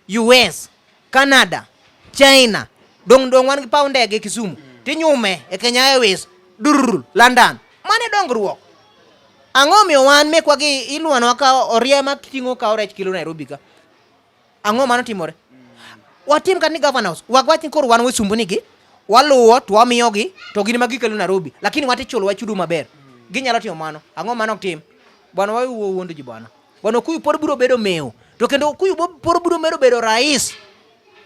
US Canada China dong wan gi paw ndege Kisumu tinyume e Kenya Airways London mane dongruok ang'o miyo wan mekwa gi iluonwa ka oriema tingo ka orech kilo Nairobi ka ang'o mano timore watim kan ni governors wagwatin kor wan wesumbuni gi waluwo to wamiyogi to gin magikelo Nairobi lakini watichulo wachudu maber ginyalo timo mano ang'o mano tim bwana wayu wuondo ji bwana kuyu pod biro bedo meo to kendo kuyu pod biro bedo rais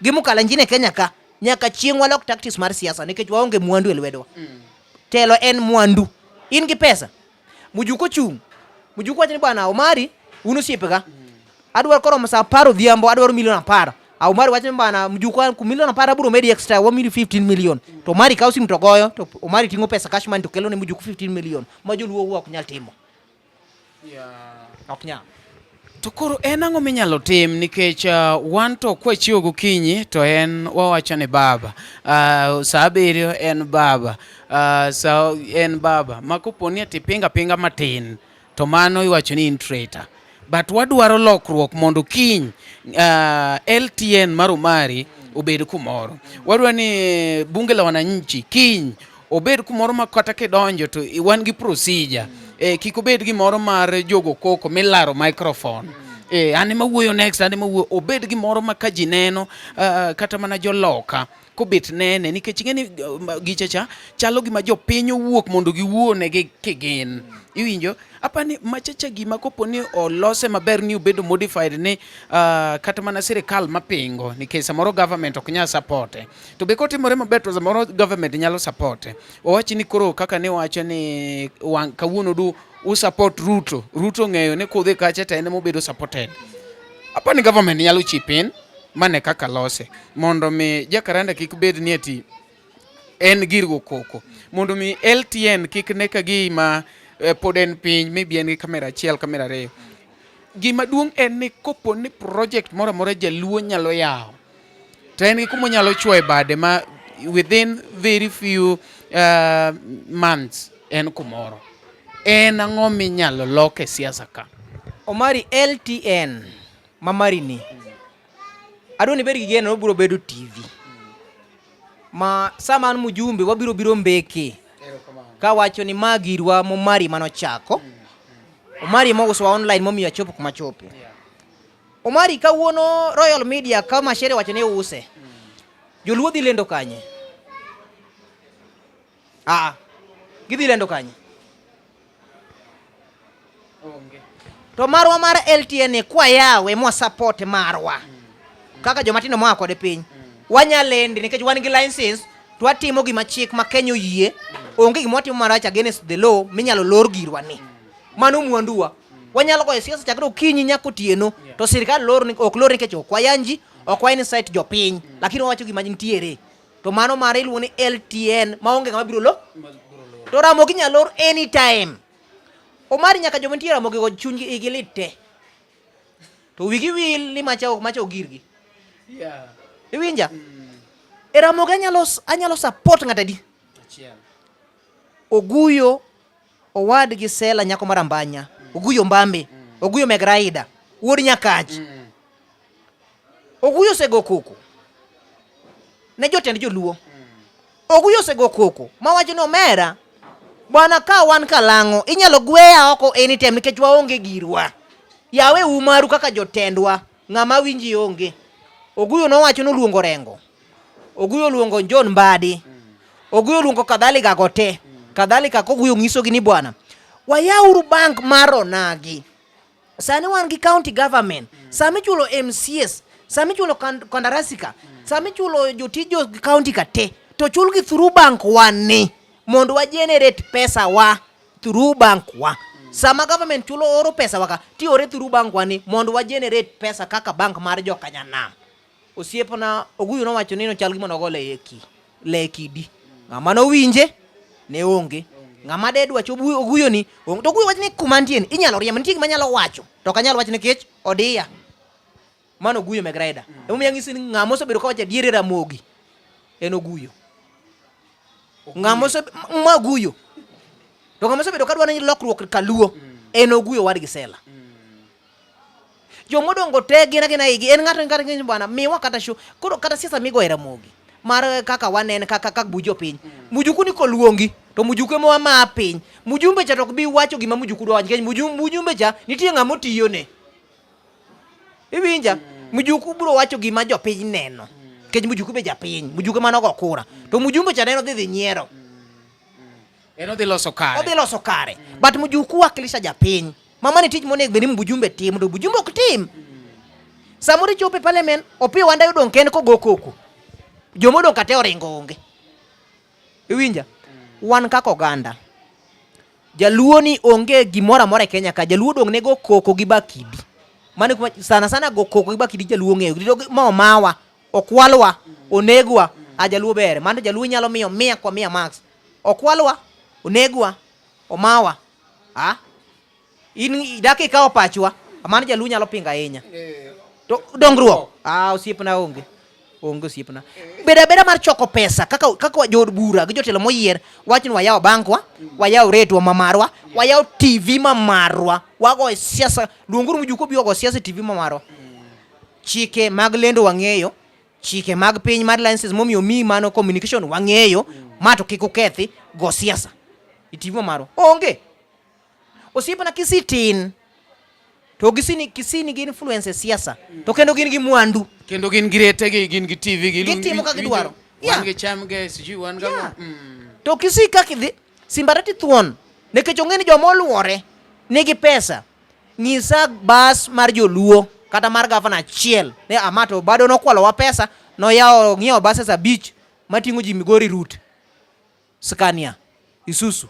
gimukala njine Kenya ka nyaka chieng walok tactics mar siasa nikech waonge mwandu e lwedo telo en mwandu in gi pesa mujuko chung mujuko wachni bwana Omari uno siepega adwar koro masa paro dhiambo adwar milion 10 au Omari wachni bwana mujuko ku milion 10 biro medi extra wa mili 15 million to Omari kaw sim to goyo to Omari tingo pesa cash man to kelo ne mujuko 15 million ma joluo ok nyal timo ok nyal. To koro en ang'o minyalo tim nikech wan to kwachiwo gokinyi to en wawacho ni baba sa abiriyo en baba sa en baba makoponi ati pinga matin to mano iwacho ni in traitor but wadwaro lokruok mondo kiny LTN mar Omari obed kumoro wadwa ni bunge la wananchi kiny obed kumoro makata kidonjo to wan gi procedure kik obed gimoro mar jogo koko milaro microphone ane mawuoyo next ane mawuoyo obed gimoro ma ka ji neno kata mana joloka kobet nene nikech ng'eni gichacha chalo gima jopiny owuok mondo giwuone gi kigin iwinjo apani machacha gima koponi olose maber ni obedo modified ni kata mana sirikal mapingo nikech samoro government ok nyal supporte to be kotimore maber to samoro government nyalo supporte owachi ni koro kaka ne wacho ni kawuono du usupport Ruto ng'eyo ni kudhi kacha to en mobedo supported apani government nyalo chip in mane kaka lose mondo mi jakaranda kik bed ni ati en girgo koko mondo mi LTN kik neka gima pod en piny maybe en gi kamera achiel kamera ariyo gima duong' en ni kopo ni project moro amora jaluo nyalo yawo to en gi kuma nyalo chwoe bade ma within very few months en kumoro en ang'o minyalo loke siasa ka Omari LTN mamari ni adoni beri gi geno biro bedo TV ma saman mujumbe wabiro mbeke ka wacho ni magirwa Omari manochako Omari moguswa online momiyo chopo kuma chope Omari kawuono Royal Media kama shere wacho ni use joluo dhi lendo kanye gidhi lendo kanye to marwa mar LTN kwa yawe mwa support marwa kaka jomatino mwa kode piny wanyalendi nikech wan gi license to atimo gima chik ma Kenya yie onge gima timo marach against the law minyalo lor girwa ni mano mwanduwa wanyalo goyo siasa chakro kinyi nyako tieno to sirikal lor ni ok lor nikech ok wayanji ok wa insight jopiny lakini wacho gima nitiere to mano mare iluongo ni LTN maonge ngama biro lo to Ramogi nyalo lor anytime Omari nyaka jomantiere Ramogi go chunygi igilite to wigi wil ni macha ogirgi iwinja Ramogi anyalo support ng'atadi Oguyo owad gi Sela nyako marambanya Oguyo Mbambe Oguyo Megraida wuod Nyakach Oguyo sego koko ne jotend joluo Oguyo sego koko mawacho ni omera bwana ka wan kalang'o inyalo gweya oko anytime nikech waonge girwa yawe umaru kaka jotendwa ng'ama winji onge Oguyo nowacho no luongo Rengo Oguyo luongo John Mbadi Oguyo luongo kadhalika gote kadhalika Oguyo ng'iso gi ni bwana wayauru bank mar Onagi sani wan gi county government sami chulo MCS sami chulo kondarasika sami chulo jotijo county kate to chul gi through bank wani mondo wa generate pesa wa through bank wa sama government chulo oro pesa waka ti ore through bank wani mondo wa generate pesa kaka bank mar Jokanyana osiepna Oguyo no wacho ni no chal gi mondo gole leki di ng'ama no winje ne onge ng'ama de dwa chobu oguyo ni to oguyo wach ni kumantien inyalo riembo nitie gima nyalo wacho to kanyalo wach nikech odiya mano oguyo meg rider emomiyo ng'isi ni ng'ama osebedo ka wacho diere Ramogi en oguyo ng'ama oguyo to ng'ama osebedo ka dwaro ni lokruok kaluo en oguyo wadgi Sela jomodongo te gina igi en ng'ato ng'ato bwana miwa kata show koro kata siasa migo e Ramogi mar kaka wanen kaka bujo piny mujuku ni koluongi to mujuku ema ma piny mujumbe cha to bi wacho gima mujuku dwa wacho mujumbe cha nitie ng'ama otiyo ne iwinja mujuku bro wacho gima jopiny neno kech mujuku be japiny mujuku mano go kura to mujumbe cha neno dhi nyiero eno dhi loso kare but mujuku wakilisha japiny mama ni tich monego beni mujumbe tim to mujumbe ok tim samuri chope parliament opi wanda yudong ken ko go koko jomodong kate oringo onge iwinja wan kaka oganda jaluo ni onge gimoro amora e Kenya ka jaluo dong nego koko gi bakidi mane sana go koko gi bakidi jaluo ng'eyo ma mawa okwalwa onegwa a jaluo bere mano jaluo nyalo miyo 100 kwa 100 max okwalwa onegwa omawa in dake ka opachwa mano jaluo nyalo pinga ahinya to dongruok osiepna onge osiepna beda mar choko pesa kaka jod bura gi jotelo moyier wachni wayaw bankwa wayaw retwa mamarwa wayaw TV mamarwa wago siasa luonguru mujuko biyo go siasa TV mamarwa chike mag lendo wang'eyo chike mag piny mar licenses momiyo mi mano communication wang'eyo mato kiko kethi go siasa TV mamarwa onge osiepna kisitin to kisini gi influence siasa to kendo gin gi mwandu kendo gin gi rete gin gi TV gitimo kaka gidwaro wan gi cham ge siji wan ga to kisi kaka dhi Simbarati thuon nekech ong'e ni joma oluore nigi pesa ng'isa bas mar joluo kata mar gavana achiel ne Amato bado nokwalowa pesa noyawo ng'iewo bases 5 mating'o ji Migori route Scania Isuzu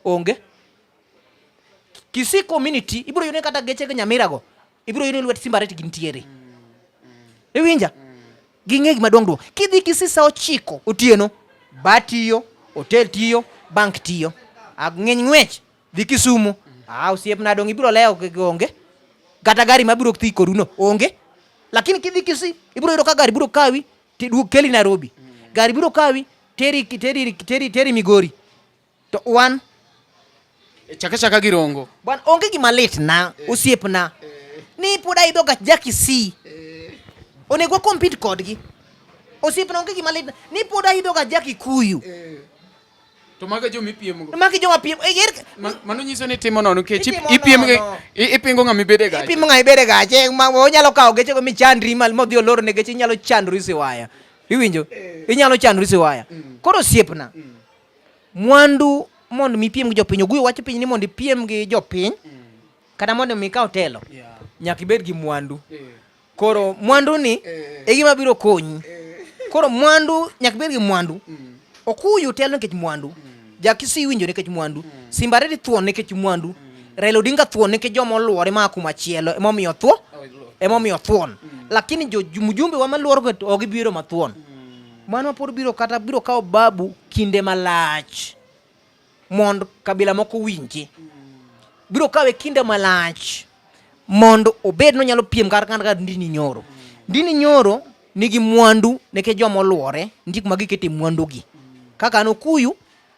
onge Kisii community ibiro yune kata geche Nyamira go ibiro yune lwet Simbarati gintiere iwinja ging'e gima dongruok kidhi Kisii saa 9 otieno batiyo hotel tiyo bank tiyo ng'eny ng'wech dhi Kisumu osiepna dong ibiro lewo onge kata gari mabiro thi koruno onge lakini kidhi Kisii ibiro yudo ka gari biro kawi keli Nairobi gari biro kawi teri Migori to wan chaka girongo bwana onge gima lit na osiepna ni poda idho gach ja Kisii onego compete kodgi osiepna onge gima lit ni poda idho gach ja Kikuyu to maga jo mipiem go maki joma piem mano nyiso ni timo nono kech ipiem ipingo ng'ama ibede gache ipimo ng'ama ibede gache onyalo kawo geche go michandri mal modhi oloro ne geche inyalo chandri siwaya iwinjo inyalo chandri siwaya koro osiepna mwandu mondo mipiem gi jopiny oguyo wacho piny ni mondo ipiem gi jopiny kata mondo mikaw telo nyaka ibed gi mwandu koro mwandu ni e gima biro konyi koro mwandu nyaka ibed gi mwandu okuyu telo nikech mwandu ja Kisii winjo nikech mwandu Simbarati thuon nikech mwandu Raila Odinga thuon nikech joma oluore ma kuma chielo emomiyo thuon lakini mujumbe wa maluoro go ogibiro mathuon mano pod biro kawo babu kinde malach mondo kabila moko winji biro kawe kinde malach mondo obed no nyalo piem kar Ndini Nyoro nigi mwandu nikech joma oluore ndik magikete mwandu gi kaka no kuyu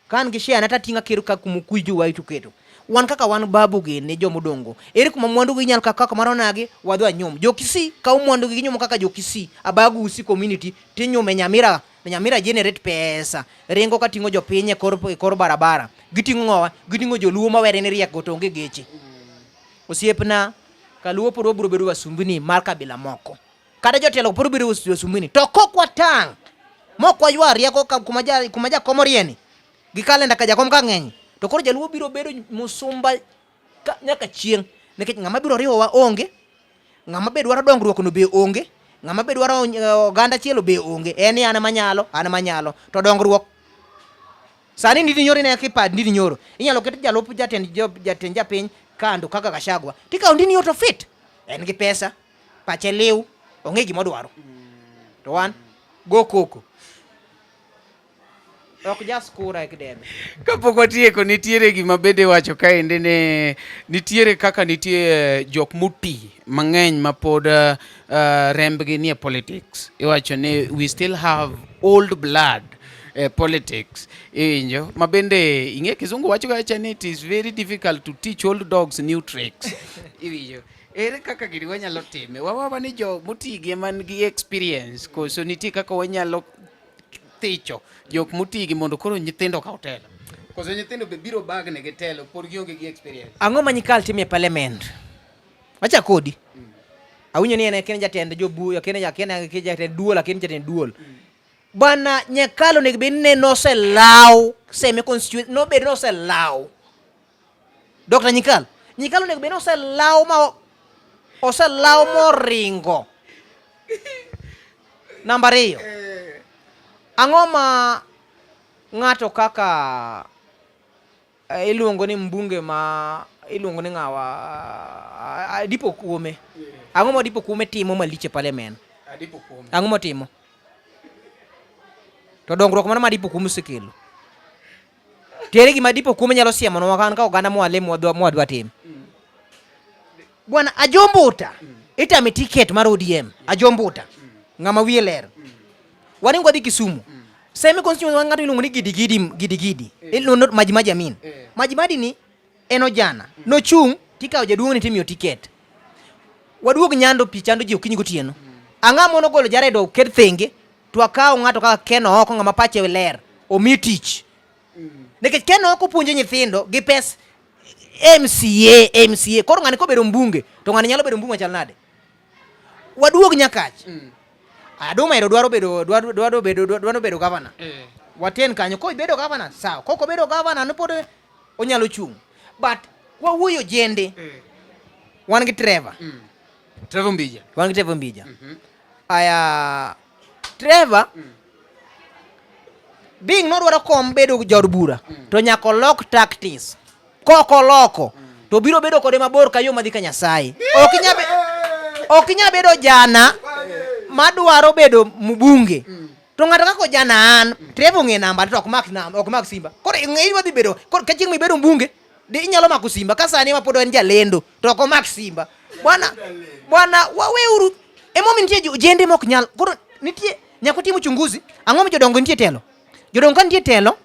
kan gi share nata tinga kero ka kumukuyu jo waitu keto wan kaka wan babu gi ne jomo dongo ere kuma mwandu gi nyal kaka maronage wadwa nyom jo Kisii ka mwandu gi nyom kaka jo Kisii abagu usi community tinyume Nyamira generate pesa rengo ka tingo jo pinye kor barabara gitingo joluo mawere ne riek goto onge geche osiepna kaluo pod biro bedo wasumbini mar kabila moko kada jotelo pod biro wasumbini to kokwa tang moko ywa rieko kuma ja komorieni gi kalenda ka jakom ka ng'eny to koro jaluo biro bedo musumba nyaka chieng nikech ng'ama biro riwowa onge ng'ama be dwaro dongruok no be onge ng'ama be dwaro oganda chielo be onge en ana manyalo to dongruok sani Ndini Nyoro ne kipad Ndini Nyoro inyalo ket jalup jatend japiny kando kaka Gachagua tika Ndini Nyoro to fit en gi pesa pache liu onge gima dwaro to wan go koko Ok jas kura ekdebe. Kapok watieko, nitiere gima bende wacho kaende ne nitiere kaka nitie jok muti mang'eny ma pod rembgi nie politics. Iwacho ni we still have old blood politics. Iwinjo ma bende ing'e kizungu wacho gacha ni it is very difficult to teach old dogs new tricks. Iwinjo ere kaka gini wanyalo time wawawa ni jo mutigi man gi experience koso nitie kaka wanyalo thicho jok mutigi mondo koro nyithindo ka telo koso nyithindo be biro bagne gi telo por gionge gi experience. Ang'o manyikal time parliament? Wacha kodi. Awinjo ni ene kene jatend jobuyo kene jatend duol lakini jatend duol. Bwana nyakalo ne be no se law semi constituent no be no se law. Dr. Nyikalo ne be no se law ma oselaw moringo. Namba 2. Ang'o ma ng'ato kaka iluongo ni mbunge ma iluongo ni ng'awa Dipo Kuome. Ang'o ma Dipo Kuome timo maliche parliament? Ang'o ma timo? To dongruok mana ma Dipo Kuome sekelo. Tiere gima Dipo Kuome nyalo siemo no kan ka oganda mwalimu mwadwa tim. Bwana Ajombuta itame ticket mar ODM Ajombuta ng'ama wiye ler. Waringo dhi Kisumu. Semi constituency ng'ato iluongo ni Gidigidi. Iluongo Majimaji Amin. Majimaji ni eno jana. No chung tikawo jaduong' ni timiyo ticket. Waduog Nyando pichando ji okinyi gotieno. Ang'ama no golo Jared oket thenge to akawo ng'ato kaka Keno oko ng'ama pache ler omi tich. Nikech Keno oko puonjo nyithindo gi pes MCA koro ng'ani kobedo mbunge to ng'ani nyalo bedo mbunge machal nade. Waduog Nyakach. Aduma ero dwaro bedo governor. Waten kanyo ko bedo governor sawa. Koko bedo governor no pod onyalo chung. But wawuoyo jende. Wan gi Trevor. Trevor Mbija. Wan gi Trevor Mbija. Aya Trevor being no dwaro kom bedo jod bura to nyako lok tactics. Koko loko to biro bedo kode mabor kayo madhi ka Nyasaye. Okinya bedo jana madwaro bedo mbunge. To ng'ato kako jana an Trevor ng'e namba to ok mak Simba. Koro ng'e wadhi bedo koro ka chieng' mi bedo mbunge di inyalo mako Simba ka sani ma pod en jalendo to ok mak Simba. Bwana waweuru emomi nitie jende mok nyal. Koro nitie nyako timo uchunguzi ang'o mi jodongo nitie telo. Jodongo kan nitie telo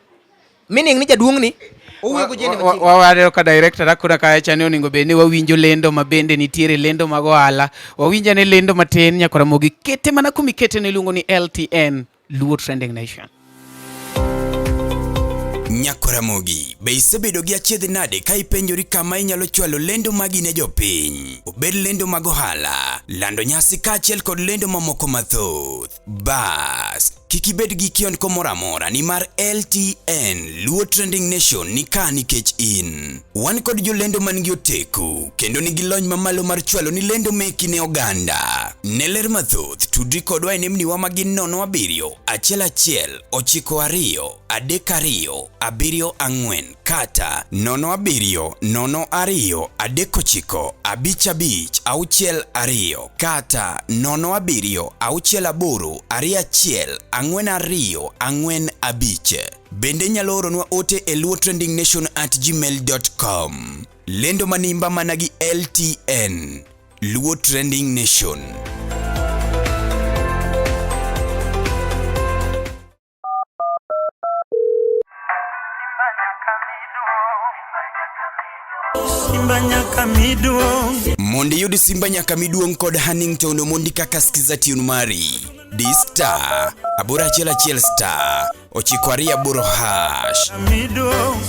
meaning ni jaduong' ni wawaro ka director akuna ka chane oningo be ni wawinjo lendo mabende nitiere lendo mag ohala wawinja ne lendo matin nyakora mogi kete mana kumi kete ne luongo ni LTN Luo Trending Nation. Nyakораmogi, be isebedo gi achiedh nade ka ipenjori kama inyalo chwalo lendo magi ne jopiny? Obed lendo mag ohala, lando nyasi kaachiel kod lendo mamoko mathoth. Bas, kik ibed gi kiondko moro amora nimar LTN Luo Trending Nation ni ka nikech in. Wan kod jolendo man gi oteku kendo nigi lony mamalo mar chwalo ni lendo meki ne oganda. Ne ler mathoth tudri kodwa e nembniwa magin 07 11 92 32 74 kata 07 02 39 55 62 kata 07 68 21 42 45. Bende nyalo oronwa ote e luotrendingnation@gmail.com. Lendo manimba managi LTN Luo Trending Nation. Simba nyaka miduong. Mondi yudi Simba nyaka miduong kod Hannington mondi kaka skiza tune mari. D-Star, abura chela star, ochikwaria buro hash. Miduong.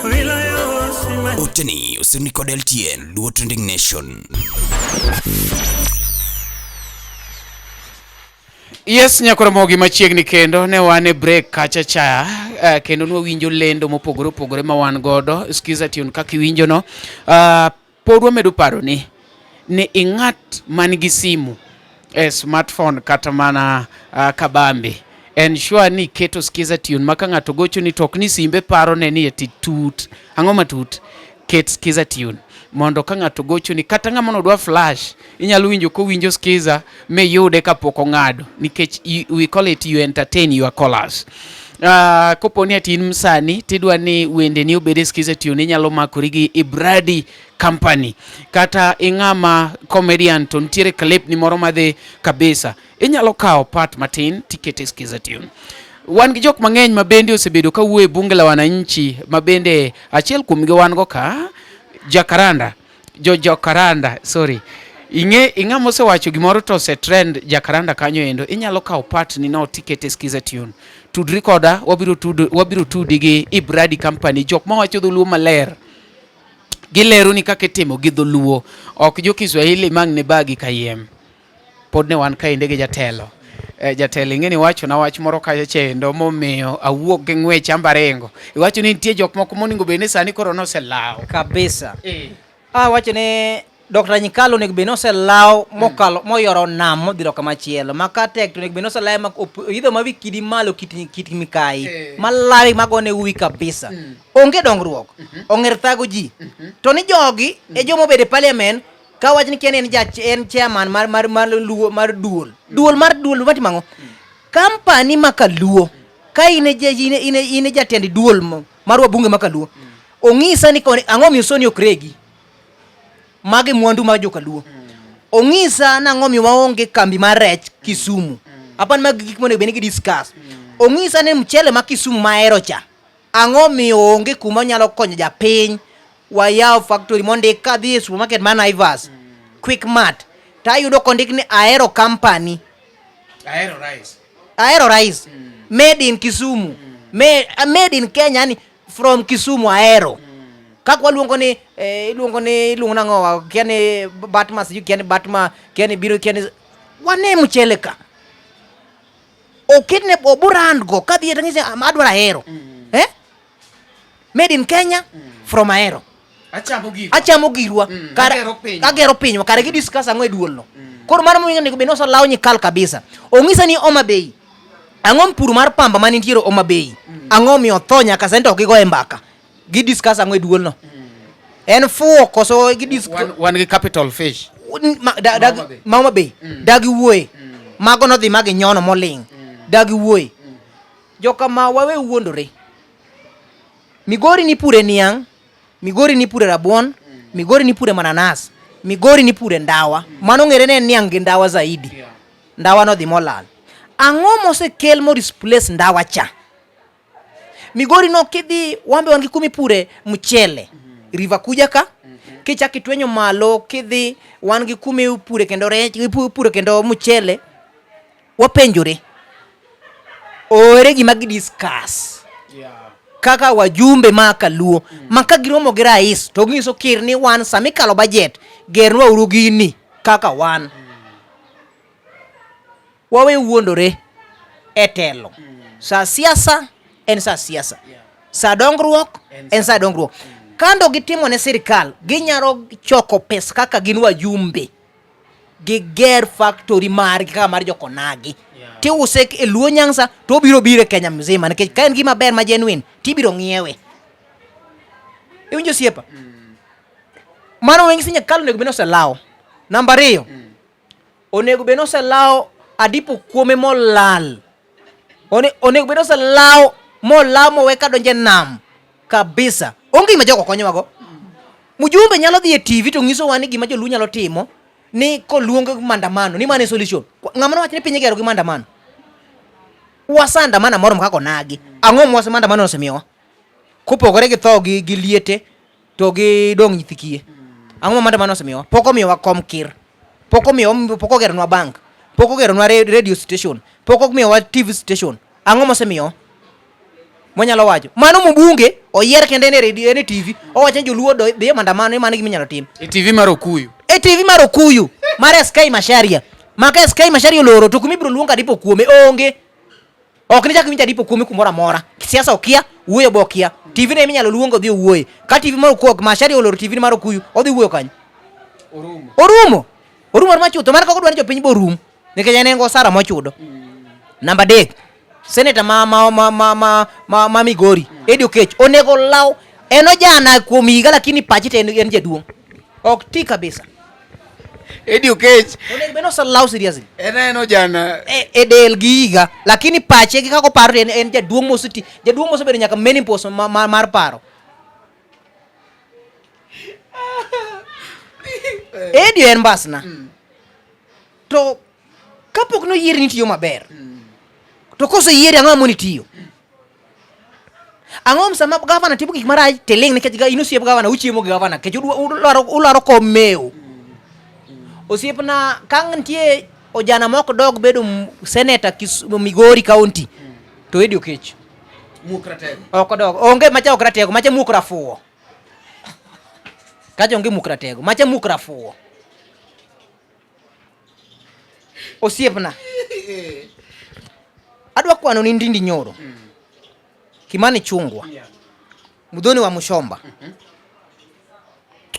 Wilayo Simba. Oteni, usuni kod LTN Luo Trending Nation. Yes, Nyakораmogi machiegni kendo ne wane break kacha cha kendo nwa winjo lendo mopogore ma wan godo skiza tune kaka winjo no podwa medo paro ni ing'at man gi simu smartphone kata mana kabambe ensure ni keto skiza tune maka ng'ato gocho ni tok ni simbe paro ne ni tut ang'o matut ket skiza tune mondo ka ng'ato gocho ni kata ng'ama no dwa flash inyalo winjo ko winjo skiza me yude kapok ong'ado nikech we call it you entertain your callers. Kopo ni ati in msani tidwa ni wende ni obede skize tune nyalo makori gi Ibradi Company kata ing'ama comedian to ntiere clip ni moro madhe kabisa inyalo kao part matin tikete skize tune. Wan gi jok mang'eny mabende osebedo ka wuoye bunge la wananchi mabende achiel kuom gi wan go ka Jacaranda sorry ing'a mosewacho gimoro to se trend Jacaranda kanyo endo inyalo kao part ni no tikete skize tune. Tudri koda wabiro tudi gi Ibradi Company jok mawacho dholuo maler gilero ni kaka itimo gi dholuo ok jo Kiswahili mangne bagi kayiem pod ne wan kainde gi jatelo ing'eni wacho na wach moro kayo chendo momiyo awuok gi ng'wech ambarengo iwacho ni nitie jok moko moningo bene sani koro noselao kabisa wacho ne Dr. Nyikalo nego beno se lao mokalo moyoro nam modhiro kama chielo makatek to nego beno se lao idho mawi kidi malo kit mikai malawi magone uwi kabisa onge dongruok onger thago ji to ni jogi e jomo bede parliament ka wach ni ken en chairman mar luo mar duol wati mango company makaluo ka ine jatend duol mar wabunge makaluo ong'isa ni koni ang'o miusoni okregi mage mwandu ma jokaluo ong'isa nang'o mi waonge kambi mar rech Kisumu apan mag gik mone bene gi discuss ong'isa ni mchele ma Kisumu maero cha ang'o mi onge kuma nyalo konyo japiny wayaw factory monde kadhi e supermarket man Naivas Quick Mart tayudo kondik ni Aero Company Aero Rice made in Kisumu made in Kenya ni from Kisumu Aero kakwa luongo ni nango kiani Batma siju kiani Batma kiani biro kiani wane mchele ka okitne oburand go kadhi etangise amadwara Aero made in Kenya from Aero achamo girwa agero pinywa kare gi discuss ang'o e duol no koro mano momiyo nego beno so law Nyikal kabisa ong'isa ni Homa Bay ang'o mpur mar pamba manitiere Homa Bay ang'o mi otho nyaka sento ok gigo e mbaka gi discuss ang'o e duol no en fuo koso gi discuss wan gi capital fish Homa Bay dagi wuoye mago no dhi magi nyono moling dagi wuoye joka ma wawe wuondore Migori ni pure niang Migori ni pure rabuon Migori ni pure mananas Migori ni pure ndawa mano ng'ere ne niang gi ndawa zaidi ndawa no dhi molal ang'o mose kel mo displace ndawa cha Migori no kidhi wambe wangi kumi pure mchele river kuja ka kichaki twenyo malo kidhi wangi kumi pure kendo rech pure kendo mchele wapenjore ore gima gi discuss kaka wajumbe makaluo maka giromo gi rais to ng'iso kir ni wan samikalo budget gernwa uru gini kaka wan wawe wuondore etelo sa siasa en sa siasa sa dongruok en sa dongruok kando gitimo ne sirikal ginyaro choko pesa kaka gin wajumbe giger factory mar kaka mar jokonagi ti use e luo Nyanza to biro Kenya mzima nikech ka en gima ber ma genuine tibiro ng'iewe iwinjo siepa mano wengi sinya kalo nego beno se lao namba 2 onego beno se lao adipo kuome molal onego beno se lao mo weka donje nam kabisa onge ma jogo konyo wago mujumbe nyalo dhi e TV to ngiso wani gima joluo nyalo timo ni koluongo mandamano ni mane solution ng'ama wacho ni piny gero gi mandamano wasanda mana moro mkako nagi ang'o mwase mandamano osemiyowa kopogore gi tho gi liete to gi dong nyithikie ang'o mandamano osemiyowa poko miyowa kom kir poko geronwa bank poko geronwa radio station poko miyowa TV station ang'o mosemiyowa monyalo wacho mano mbunge oyier kende ne radio ne TV owacho joluo dhi mandamano mane gima nyalo tim e TV mar Okuyu mar Sky Masharia maka Sky Masharia loro to kumi bro luonga dipo kuome onge ok ni chak winja dipo kuome kumora mora siasa okia wuoyo bokia TV ne minyalo luongo dhi wuoyo ka TV mar Okuok Masharia loro TV mar Okuyu odhi wuoyo kanyo orumo machuto mar kako dwani jopiny borum nikech en go sara mochudo namba 3 Senator ma Migori Eddie Okech onego law eno jana kuom higa lakini pachi en jaduong ok ti kabisa Eddie Okech. Onego beno salau seriously. Eneno jana. E del giga, lakini pache gi kako paro en jaduong' moseti. Jaduong' mosebedo nyaka menopause mar paro. Eddie en mbasna. To kapok no yieri ni tiyo maber. To kose yieri ang'o moni tiyo? Ang'o sama gavana timo gik marach teling nikech inosiep gavana uchiemo gi gavana kech ularo komeo. Osiepna kang ntie ojana mok dog bedo senator Migori County to Eddie Okech Mukratego. ok dog onge macha okratego macha mukrafuo. Kajo onge mukratego macha mukrafuo. Osiepna adwa kwano ni Ndindi Nyoro, Kimani Chungwa, Mudhoni wa Mushomba,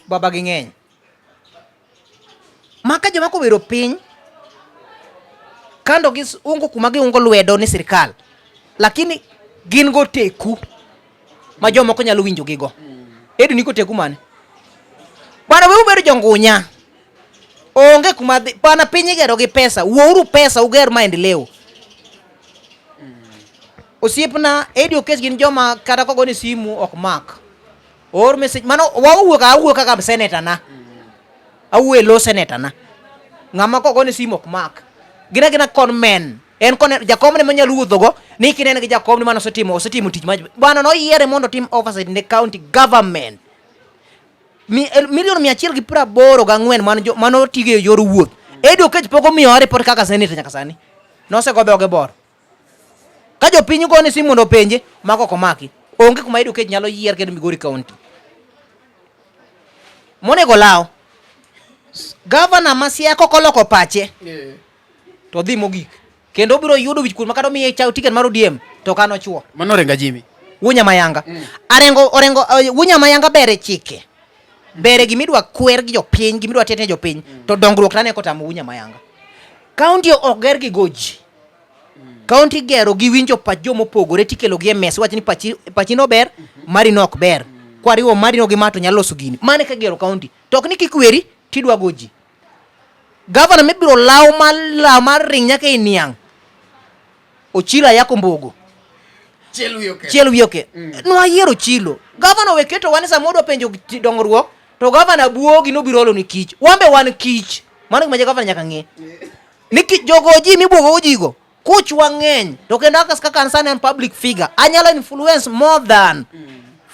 baba gi ng'eny. Maka joma kobero piny kando gi ungo kuma giungo lwedo ni sirikal, lakini gin go teku ma jomoko nyalo winjo gigo. Edu niko teku mane? Bwana we ubedo jongunya, onge kuma bwana piny igero gi pesa, uouru pesa uger maendeleo. Osiepna Eddie Okech gin joma kata kogoni simu ok mak or message mano awuok kaka senator na awuo lo senator na ng'ama kogoni simu ok mak gina con men en kon jakom ne manyalo wuothogo ni kinene gi jakom ne mano osetimo tich ma bwana no yiere mondo tim oversight in the county government. Milion 184 mano tige yor wuoth. Eddie Okech pok omiyo report kaka senator nyaka sani. Nosego dhoge bor. Ka jopiny gone simu mondo penje mako komaki. Onge kuma Eddie Okech nyalo yier kendo Migori County. Monego law. Governor Masiako koloko pache. To dhi mogik. Kendo biro yudo wichkuot makado miye chao ticket mar ODM to kano chuo. Mano renga Jimmy. Wunya Mayanga. Orengo Wunya Mayanga bere chike. Bere gimidwa kwer gi jopiny, gimidwa tetne jopiny. To dongruok tane kotamo Wunya Mayanga. County oger gi goji. County gero gi winjo pach jomo pogore tikelo gi MS wachni pachi no ber, mari no ok ber. Kwariwo mari no gi mato nyalo loso gini. Mane ka gero county. Tok ni kikweri tidwa goji. Governor mebiro law mar ring nyaka iniang. Ochila yako mbogo. Chiel wiyoke. No ayiero chilo. Governor weketo wane samodo penjo dongruok to governor buogi no biro olo ni kich. Wambe wan kich. Mano gima governor nyaka ng'e. Niki jogoji mibuogo ujigo. Kuch wang'eny to kendo kaka concern and public figure anyalo influence more than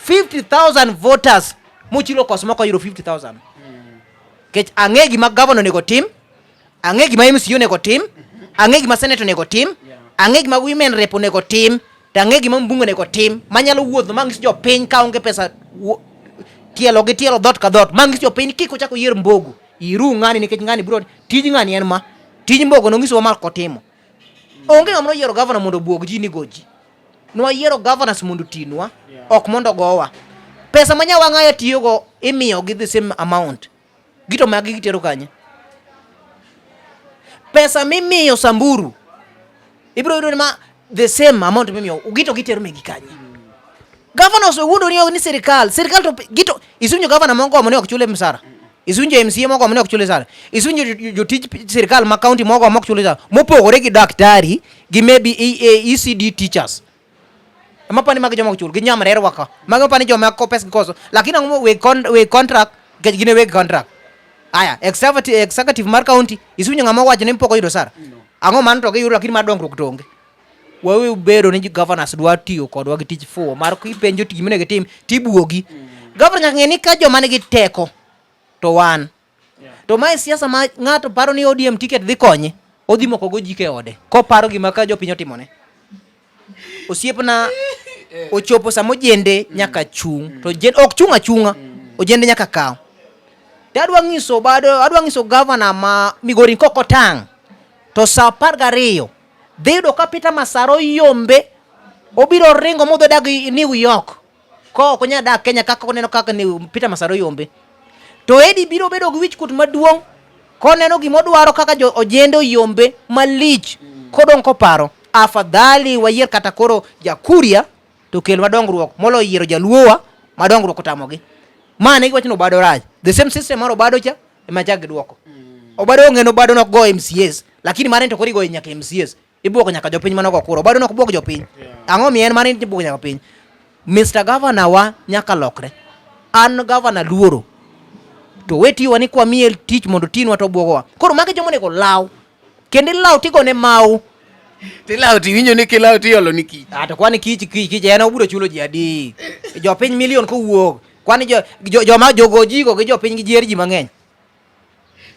50,000 voters muchilo kosmoko yuro 50,000. Kech ang'e gima governor nego tim, ang'e gima MCU nego tim, ang'e gima senator nego tim, ang'e gima women rep nego tim, ang'e gima mbunge nego tim, manyalo wuotho mang'is jo piny ka onge pesa tielo gi tielo dhot ka dhot mang'is jo piny kiko chako yier mbogo iru ng'ani nikech ng'ani bro tij ng'ani en ma tij mbogo no ng'iso ma kotimo. Onge ng'amno yiero governor mondo buog ji ni goji. Nwa yiero governors mondo tinwa, ok mondo gowa. Pesa manya wang'ayo tiyogo imiyo gi the same amount. Gito magi gitero kanye. Pesa mimiyo Samburu ibiro yudo ma the same amount mimiyo gito gitero megi kanye. Governors wundo ni serikal to gito isunyo governor mongo mane ok chule msara. Isunjo MCA mogo mane ok chule sara. Isunjo jotich serikal ma county mogo ok chule sara. Mopogore gi daktari gi maybe ECD teachers. Mapani mag joma ok chul gi nyamrero waka. Mag mapani joma ko pes koso. Lakini ang'o we contract gine we contract. Aya executive mar county isunyo ng'ama wacho ni mpoko yudo sara. Ang'o man to gi yudo lakini madongruok tonge. Wawe ubero ni governors dwa tiyo kodwa gi tich fo mar kipenjo tich mine gitim tibuogi. Governor nyaka ng'e ni ka joma nigi teko to wan. To mae siasa ma ng'ato paro ni ODM ticket dhi konye, odhi moko go jike ode. Ko paro gima ka jopiny otimone. Osiepna ochopo samo jende nyaka chung, to ok chung achunga, ojende nyaka kaw. Adwa ng'iso governor ma Migori koko tang. To sa 12 dhido ka Peter Masaro Yombe obiro ringo modho dag New York. Ko ok nya dak Kenya kaka oneno kaka ni Peter Masaro Yombe. To Eddie biro bedo gi wichkut maduong' koneno gimodwaro kaka ojende Yombe malich kodong koparo afadhali wayier kata koro jakuria to kel madongruok molo yiero jaluowa madongruok otamogi. Mane giwachno Obado raj. The same system mar Obado cha ema chak giduoko. Obado ong'eno bado nok go MCAs, lakini mane to kori go nyaka MCAs. Ibuoko nyaka jopiny manoko kuro, bado nok buok jopiny. Ang'o mien mane ibuoko nyaka piny. Mr. Governor wa nyaka lokre. An governor luoro. To wetiwa ni kwa miel tich mondo tinwa to buogowa. Koro mage jomo nego law. Kendo law tigo ne mau. Tilaw tiwinjo ni kilaw tiolo ni kich. To kwani kich en oburo chulo ji adi. Jopiny milion kowuok. Kwani joma jogojigo gi jopiny gi jier ji mang'eny.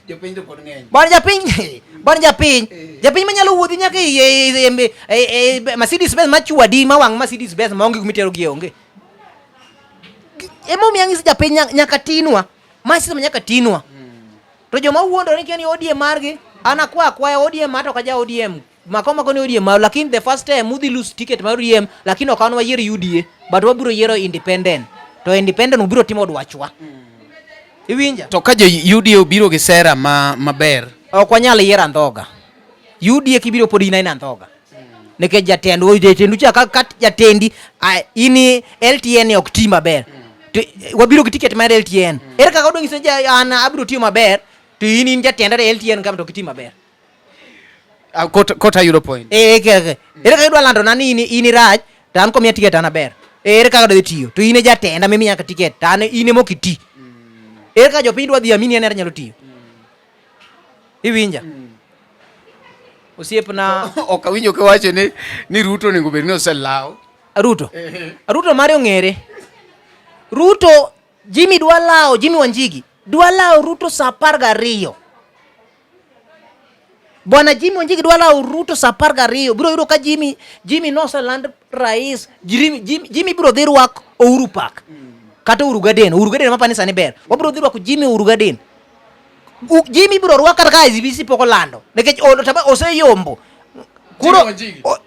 Jopiny to pod ng'eny. Bon japiny manyalo wuodhi nyaka Mercedes Benz machwadi mawang' Mercedes Benz maonge kumitero gi onge. Emo miang'isi japiny nyaka tinwa. Masisi nyaka tinwa. To joma wuondo ni keni ODM margi, akwaya ODM ato kaja ODM. Makoma koni ODM, lakini the first time mudhi lose ticket mar ODM, lakini okano wa yiero UDA, but wabiro yiero independent. To independent ubiro timo dwachwa. Iwinja? To ka jo UDA obiro gi sera maber. Ok wanyal yiero Andhoga. UDA kibiro pod ina Andhoga. Nikech jatendu cha kat jatendi ini LTN ok ti maber. Wabiro gi ticket mar LTN. Ere kaka odong' ise an abiro tiyo maber, to in jatenda LTN kam to kiti maber. Kota yudo point. Ere kaka idwa lando na ni ini raj, to an komiya ticket an aber. Ere kaka dwe tiyo, to in jatenda mimi nyaka ticket, to an in mokiti. Ere kaka jopiny dwa dhi amini en nyalo tiyo. Iwinja? Osiepna ok awinjo ka wacho ni Ruto onego bed ni oselaw. Ruto mare ong'ere. Ruto Jimmy dwa lawo, Jimmy Wanjigi dwa lawo Ruto saa 12. Bwana Jimmy Wanjigi dwa lawo Ruto saa 12. Biro yudo ka Jimmy noseland rais. Jimmy biro dhi rwak Uhuru Park. Kata Uhuru Garden mapani sani ber. Wabiro dhi rwak Jimmy Uhuru Garden. Jimmy biro rwak kata ka ICBC poko lando. Nikech oseyombo.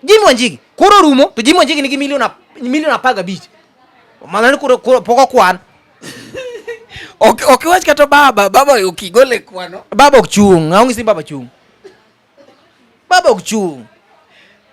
Jimmy Wanjigi koro rumo, to Jimmy Wanjigi nigi milion 15. Manani kuro poko kwan. Ok wach kata baba okigole kwano. Baba ok chung, aonge si baba chung. Baba ok chung.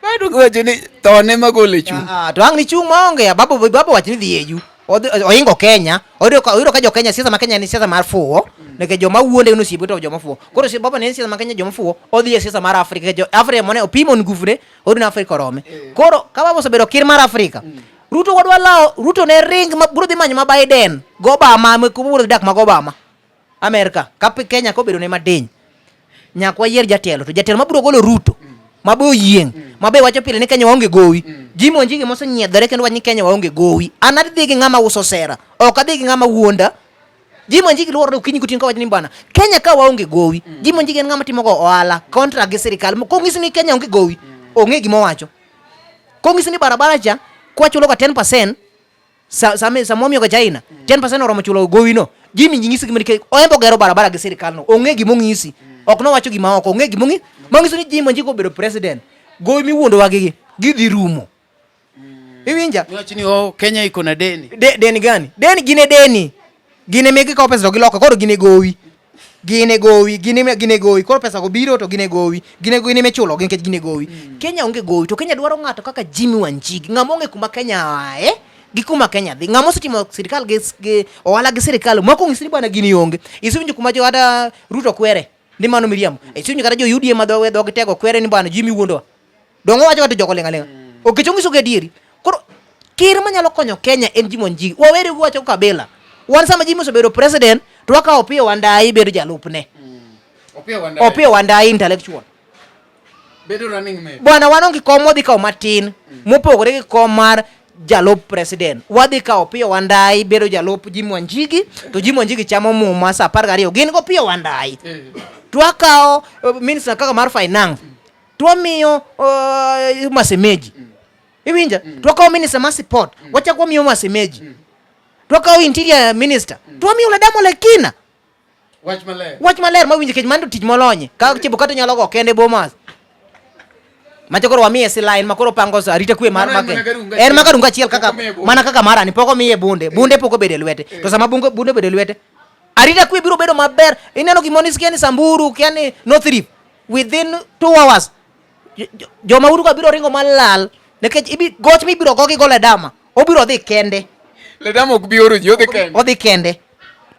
Bado wacho ni tone magole chung. To ang ni chung maonge, baba wacho ni dhi eju. Oingo Kenya, oyudo ka jo Kenya siasa ma Kenya ni siasa mar fuo, neke joma wuonde no sibuto joma fuo. Koro si baba ne siasa ma Kenya joma fuo, odhi e siasa mar Afrika, jo Afrika mone opimo ngufne, odu na Afrika rome. Koro ka baba osebedo kir mar Afrika. Ruto wadwa lao, Ruto ne ring bro dhi manyo ma Biden, go Obama bro dak mag Obama. Amerika, kapi Kenya ko bedo ne madiny. Nyakwa yier jatelo, to jatelo mabiro golo Ruto. Mabe yieng, mabe wacho pile ni Kenya waonge gowi. Jimmy Wanjigi mose nyiedhore kendo wanyi Kenya waonge gowi. An adhi gi ng'ama uso sera, ok adhi gi ng'ama wuonda. Jimmy Wanjigi luoro kinyi kutin ka wacho ni bana, Kenya ka waonge gowi. Jimmy Wanjigi en ng'ama timo go ohala, contract gi sirikal. Kong'isi ni Kenya onge gowi, ong'e gima wacho. Kong'isi ni barabara cha kwachulo ka 10%, samomiyo ka China, 10% oromo chulo gowi no. Jimmy nyingisi gima ni oyembo gero barabara gi sirikal no, ong'e gima ong'isi. Ok no wacho gima oko, ong'e gima ong'isi. Mang'iso ni Jimmy Wanjigi obedo president, gowi miwuondo wagi gidhi rumo. Iwinja? Wacho ni Kenya iko na deni. Deni gani? Deni gine deni. Gine megi ka pesa to giloko, koro gine gowi. Gine gowi. Koro pesa go biro to gine gowi. Gine mechulo nikech gine gowi. Kenya onge gowi, to Kenya dwaro ng'ato kaka Jimmy Wanjigi. Ng'ama onge kuma Kenya ae, gi kuma Kenya dhi. Ng'ama osetimo sirikal gi ohala gi sirikal, moko ng'isi ni bwana gini onge. Isiwinjo kuma jo ada Ruto kwere. Ni mano miriam. Isiwinjo kata jo UDA madho gitego kwere ni bwana Jimmy wuondowa. Dongo wacho kata joko lenga. Okechongiso ge dieri. Koro kir manyalo konyo Kenya en Jimmy Wanjigi. Wawere wacho Kabila. Wan sama Jimmy osebedo president, to waka Opiyo Wandayi bedo jalupne. Opiyo Wandayi intellectual. Bedo running mate. Bwana wanongi kom wadhi kao matin, mopogore gi kom mar jalup president. Wadhi kao Opiyo Wandayi bedo jalup Jimmy Wanjigi, to Jimmy Wanjigi chamo muma saa 12. Gin go Opiyo Wandayi. Twakao minister kaka mar finance. Twamiyo Masemeji. Iwinja? Twakao minister mar sport. Wacha kwa miyo Masemeji. Twakao interior minister. Twamiyo Ledamo Lekina. Wach maler mawinje kech mando tich molonye. Kaka Chebukati nyalo go kende Bomas. Machokoro wamiye silain makoro pango arita kwe mar Kenya. En makarunga achiel kaka mana kaka mara ni poko miye bunde. Bunde poko bede lwete. To sama bunde bede lwete. Arita kwe biro bedo maber. Ineno gimoni sikiani Samburu, kiani North Rift. Within 2 hours. Joma uru ka biro ringo malal. Nekech goch mi biro gogi go Ledama. Obiro dhi kende. Ledama ok bi oro ji odhi kende. Odhi kende.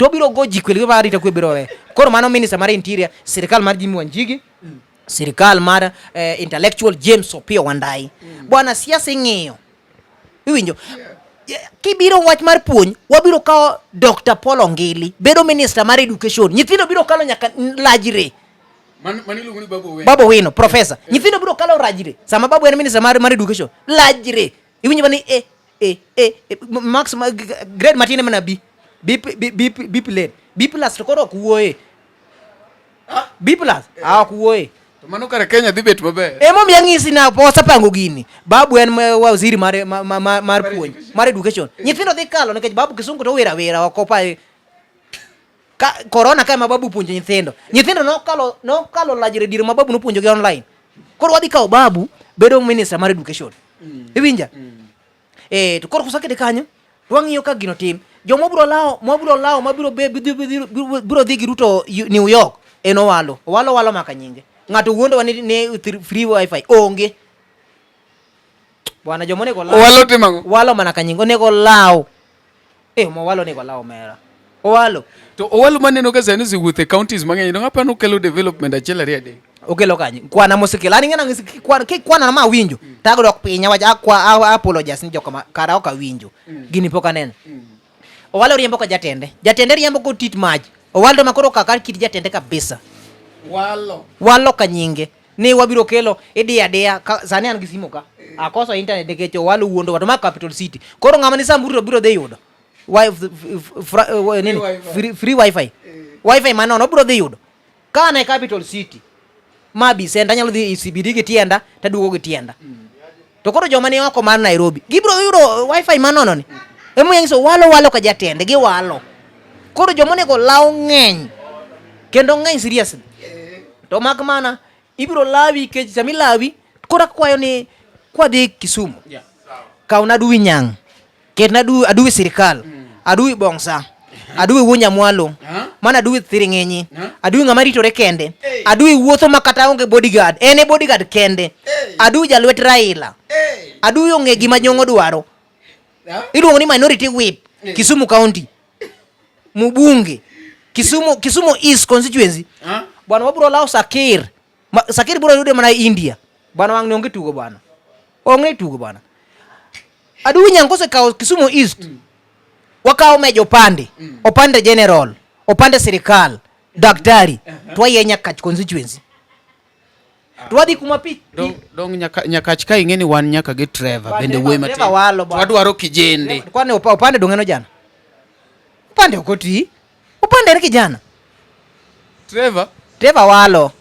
to biro go jikwel ba rita kwe biro we koro mano minister mar interior sirikal mar Jimmy Wanjigi sirikal mar intellectual James Opiyo Wandayi bwana siasa ing'iyo iwinjo kibiro wach mar puonj wabiro kao Dr. Paul Ongili bedo minister mar education nyithindo biro kalo nyaka lajire maniluongo ni Babu Owino professor nyithindo biro kalo rajire sama babu en minister mar education lajire iwinjo bani max grade matine mana B plus to koro kuoe B plus kuoe to mano kare Kenya dhi bet maber emo miang'isi na posa pango gini babu en waziri mar puonj mar education nyithindo dhi kalo nikech babu kisungu to wera okopa corona kama babu puonjo nyithindo no kalo lajire dir ma babu no puonjo gi online koro wadhi kawo babu bedo minister mar education iwinja to koro kusakede kanyo twang'iyo ka gino tim jomo biro lawo biro dhi gi Ruto New York en walo maka nyinge ng'ato wuondo wani ne free wifi onge bwana jomo nego lawo walo timango walo mana kanyingo nego lawo mo walo nego lawo mera owalo to owalo maneno ka sani si wuothe counties mang'eny no ng'apa no kelo development achiel ariyo adek okelo kanyi kwana mosekelo ani ng'ena ng'isi kwana na ma winjo tago dok pinya wacha apologize ni jokama kara ok awinjo gini pok aneno owalo riembo ka jatende riembo ko tit maji owalo makoro kaka kit jatende kabisa walo kanyinge ni wabiro kelo idia sani an gisimo ka akoso internet nikech owalo wuondo wato ma capital city koro ng'ama ni Samburu biro dhi yudo free wifi wifi manono biro dhi yudo kana capital city mabi senda nyalo dhi CBD gi tienda tadugo gi tienda to koro joma ni oko mar Nairobi gibiro yudo wifi manono ni emo yangiso walo ka jatende gi walo koro joma nego law ng'eny kendo ng'eny seriously to mak mana ibiro lawi ke sami lawi kora kwayo ni kwadhi Kisumu kauna duwi nyang ketna aduwi sirikal aduwi bongsa aduwi wunya mwalo mana aduwi thiring'enyi aduwi ng'ama ritore kende aduwi wuotho makata onge bodyguard ene bodyguard kende aduwi jalwet Raila aduwi onge gima nyong'o dwaro iluongo ni minority whip Kisumu County mubunge Kisumu East constituency bwana waburo lao Sakir buro yude mana India bwana wang onge tugo bwana onge tugo bwana aduwi nyankose kao Kisumu East wakao mejo opande general opande serikal daktari twayenya kach constituency twadhi kuma pi dong nyaka chika ingeni wan nyaka ge Trevor bende we mati wadwaro kijende kwani opande dongeno jana opande okoti opande kijana Trevor walo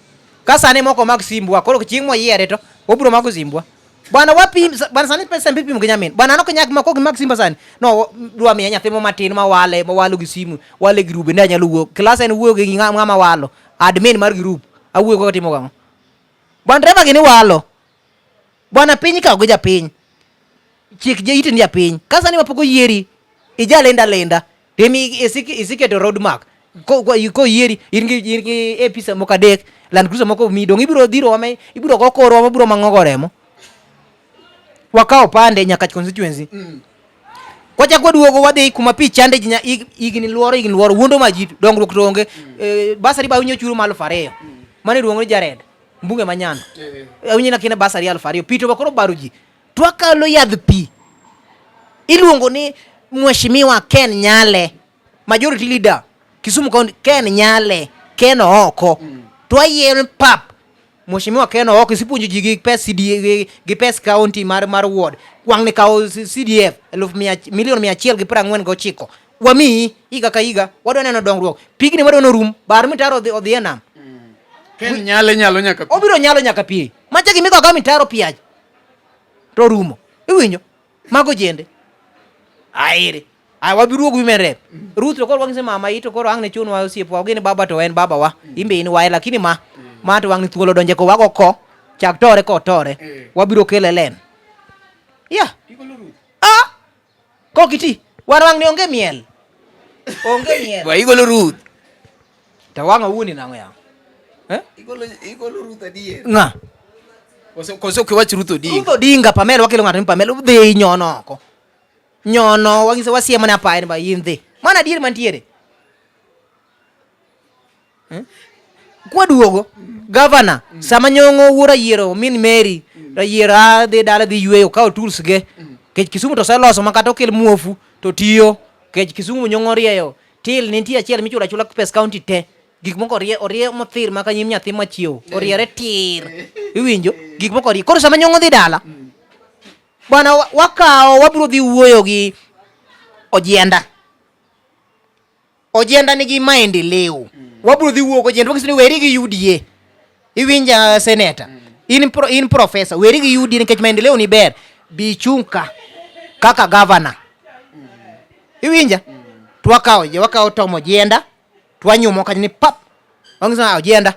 kasane moko mag simbwa koro chieng' moyiere to obro mag simbwa bwana wapi bwana sani pesa mpipi mgenyamin bwana no konyak mako mag simba sani no dwa miya nyathimo matin ma walo gi simu wale group ne anyalo wuo class en wuo gi ng'ama walo admin mar group awuo ko timo gamo bwana driver gini walo bwana piny ka go japiny chik je itin japiny kasani mapoko yieri ija lenda temi isiketo road mark ko yieri irgi episa mokadek land cruiser moko midong ibiro dhiro wame ibiro go koro mabiro mang'ogoremo wakao pande nyaka constituency kwacha kwaduogo wadhi kuma pi chande igni luoro wuondo majitu dongruok tonge basari ba winyo churu malo fareo mane duongo Jared mbunge manyano winyina kine basari al fareo pito bakoro baruji twakalo yadh pi iluongo ni mheshimiwa Ken Nyale majority leader Kisumu County Ken Nyale Ken oko twayen pap mheshimiwa Ken oko sipunjo ji gi pes CDF gi pes county mar ward wang ne kao CDF milion 149 wami iga ka iga wadwa neno dongruok pigni wadwa no rum bar mitaro odhi enam Ken Nyale nyalo nyaka pi obiro nyalo nyaka pi macha gimiko ka mitaro piaj to rumo iwinjo mago jende aire wabiruo gu mere Ruth to koro wangse mama ito koro angne chun wa osiepwa gini baba to en baba wa imbe in wa lakini ma to wangni thuolo donje ko wago ko chak tore ko tore wabiro kele len ko kiti wangni onge miel wa igolo Ruth to wanga wuni nango ya igolo Ruth adier nga koso kiwach Ruth Odinga Pamela wakelo ng'ato ni Pamela dhi nyono wangise wasiemo na pa en ba yindhi mana dier mantiere kwa duogo governor sama nyongo wura yiero min Mary rayiera de dala di yweyo ka tools ge kech Kisumu to saloso makata okel muofu to tiyo kech Kisumu nyongo rieyo til nitie achiel michula chula pes county te gik moko orie mothir maka nyim nyathi machiewo oriere tir iwinjo gik moko orie koro sama nyongo dhi dala bwana wakao wabiro dhi wuoyo gi ojenda nigi maendeleo wabiro dhi wuoyo ojenda wakisini weri gi UDA iwinja senator in professor weri gi UDA nikech maendeleo ni ber bichunka kaka governor iwinja wakao tomo ojenda twanyumo kanyini pap wangisema ojenda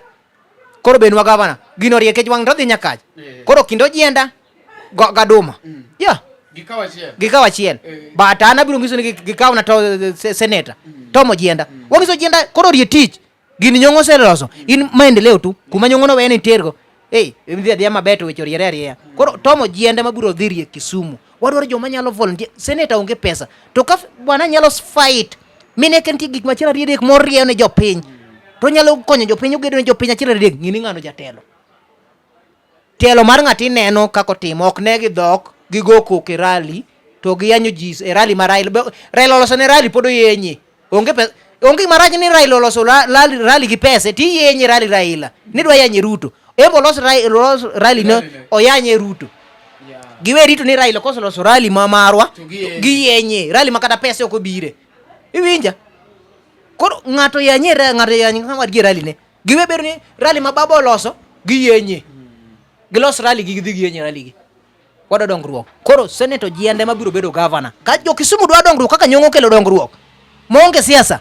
koro benwa governor gino rie kech wang dhi nyakach koro kindo ojenda gaduma gikawa chiel but ana biro ngiso ni gikawa na to senator tomo ojenda wangiso ojenda koro rie tich gini nyongo seloso in maendeleo tu kuma nyongo no wene tergo mdhi mabeto wecho riere koro tomo ojenda mabiro dhirie Kisumu wadwaro joma nyalo volunteer senator onge pesa to ka bwana nyalo fight mine kenti gik machielo riedek morie ne jopiny to nyalo konyo jopiny ogedo ne jopiny achiel riedek ngini ngano jatelo telo mar ng'ati neno kako timo ok ne gi dhok gi goko ke rally to gi yanyo ji e rally mar Raila oloso ne rally podo yenye onge marach ni Raila oloso rally gi pesa ti yenye rally Raila ni dwa yanye Ruto embo los rally no oyanye Ruto giwe rito ni Raila koso loso rally marwa gi yenye rally makata pesa ok obire iwinja koro ng'ato yanye ng'at gi rally ne giwe ber ni rally ma babo loso gi yenye gilos rally gi dhi yenye rally gi wado dongruok koro senator jiende mabiro bedo governor ka jo Kisumu dwa dongruok kaka nyongo kelo dongruok monge siasa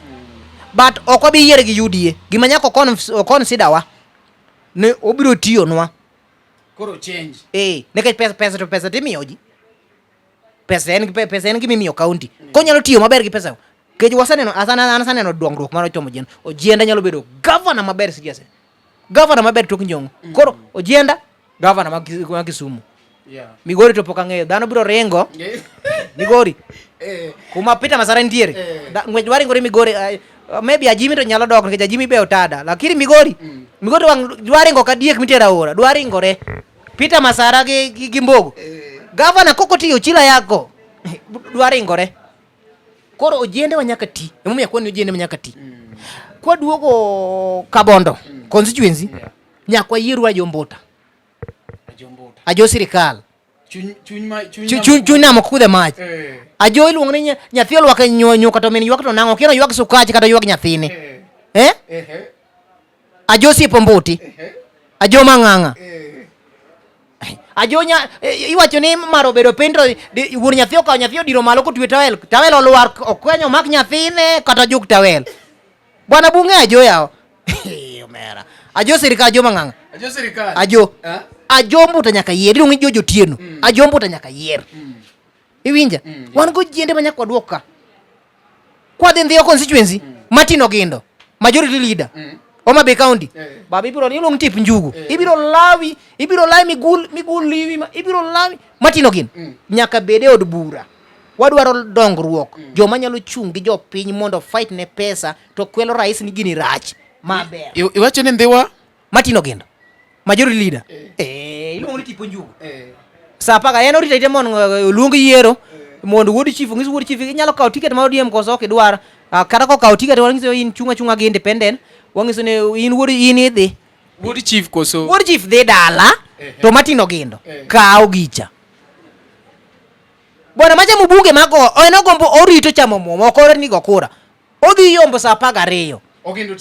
but ok obi yiere gi UDA gima nyako consider wa ne obiro tiyo nwa koro change nekech pesa timiyo ji pesa en gimiyo county konyalo tiyo maber gi pesa kech wasaneno asaneno dongruok mar chomo ojenda nyalo bedo governor maber siasa governor maber tok nyongo koro ojenda governor mag Kisumu Migori to pok ang'eyo dhano biro ringo Migori kuma Peter Masara ntiere ng'wech waringore Migori maybe Ajimi to nyalo dok nikech Ajimi be otada lakini Migori wang dwaringo ka diek mitera ora dwaringore Peter Masara gi Mbogo governor koko tiyo chila yako dwaringore koro ojende wanyaka ti emomiyo kwani ojende wanyaka ti kwa duogo Kabondo constituency nyakwa yirwa Jombuta ajo sirikal chuny namo kudhe mach ajo iluongo ni nyathi olwaka nyuka to min ywak to nang'o kino ywak sukach kata ywak nyathine ajo sipo mbuti ajo mang'ang'a ajo iwacho ni maro bedo piny to wuon nyathi okawo nyathi odiro malo kotwe tawel olwar okwenyo mak nyathine kata juk tawel bwana bunge ajo yao omera ajo sirikal ajo mang'ang'a ajo mbuta nyaka yier iluongo ni jotieno ajo mbuta nyaka yier iwinja wan go jiende manyaka wadwoka kwadhi ndhiyo constituency Martin Ogindo majority leader Homa Bay County baba ibiro iluongo tip njugu ibiro lawi migul liwi ibiro lawi Martin Ogindo nyaka bede od bura wadwaro dongruok joma nyalo chung gi jopiny mondo fight ne pesa to kwelo rais ni gini rach maber iwacho ni ndhiwa Martin Ogindo majority leader iluongo ni tipo njugu sapaka en orita ite mon luong yiero mondo wuod chief inyalo kawo ticket mar ODM koso ok idwar kata ko kawo ticket wangiso in chunga gi independent wangiso ne in idhi wuod chief koso wuod chief dhi dala to Martin Ogindo kawo gicha bona macha mbunge mago en ogombo orito chamo momo ok orni go kura odhi yombo saa 12 Ogindo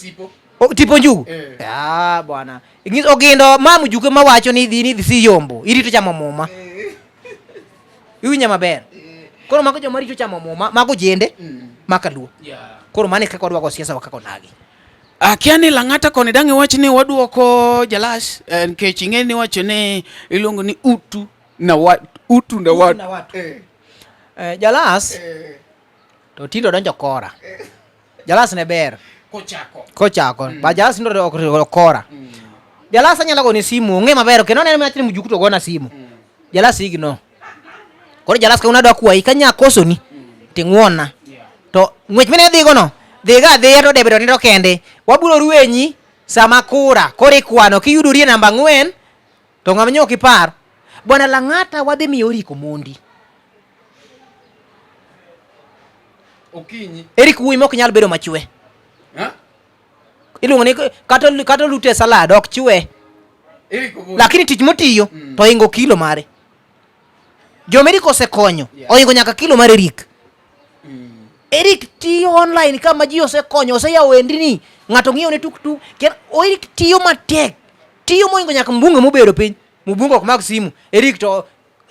tipo njugu bwana ingis Ogindo mamu juke mawacho ni dhi si yombo irito chamo muma iwinya maber koro mago joma rito chamo muma mago jende makaluo koro mane kaka wadwako siasa wakako nagi akiani lang'ata koni dangi wach ni waduoko Jalas nikech ing'e ni wacho ni iluongo ni utu na watu Jalas to tindo donjo kora Jalas ne ber kochako ba Jalas ndo kora Jalas anyalo gone simu ng'e maber kendo neno machni mujuku to gona simu Jalas igno koro Jalas ka unadwa kuai kanya kosoni ting'wona to ng'wech mene dhigo no dhiga dhiya to debedo nindo kende waburo ruenyi sama kura kore kwano kiyudori namba 4 to ng'ama nyok ipar bwana Lang'ata wadhi miyo Eric Omondi. Okinyi. Eric wuoyi mok nyal bedo machwe. Iluongo ni kata lute salad ok chwe. Lakini tich motiyo to ingo kilo mare. Jomeric osekonyo oingo nyaka kilo mare Eric. Eric tiyo online kama ji osekonyo oseyawo wendni ng'ato ng'iyo ne tuk Eric tiyo matek. Tiyo moingo nyaka mbunge mobedo piny. Mbunge ok mag simu. Eric to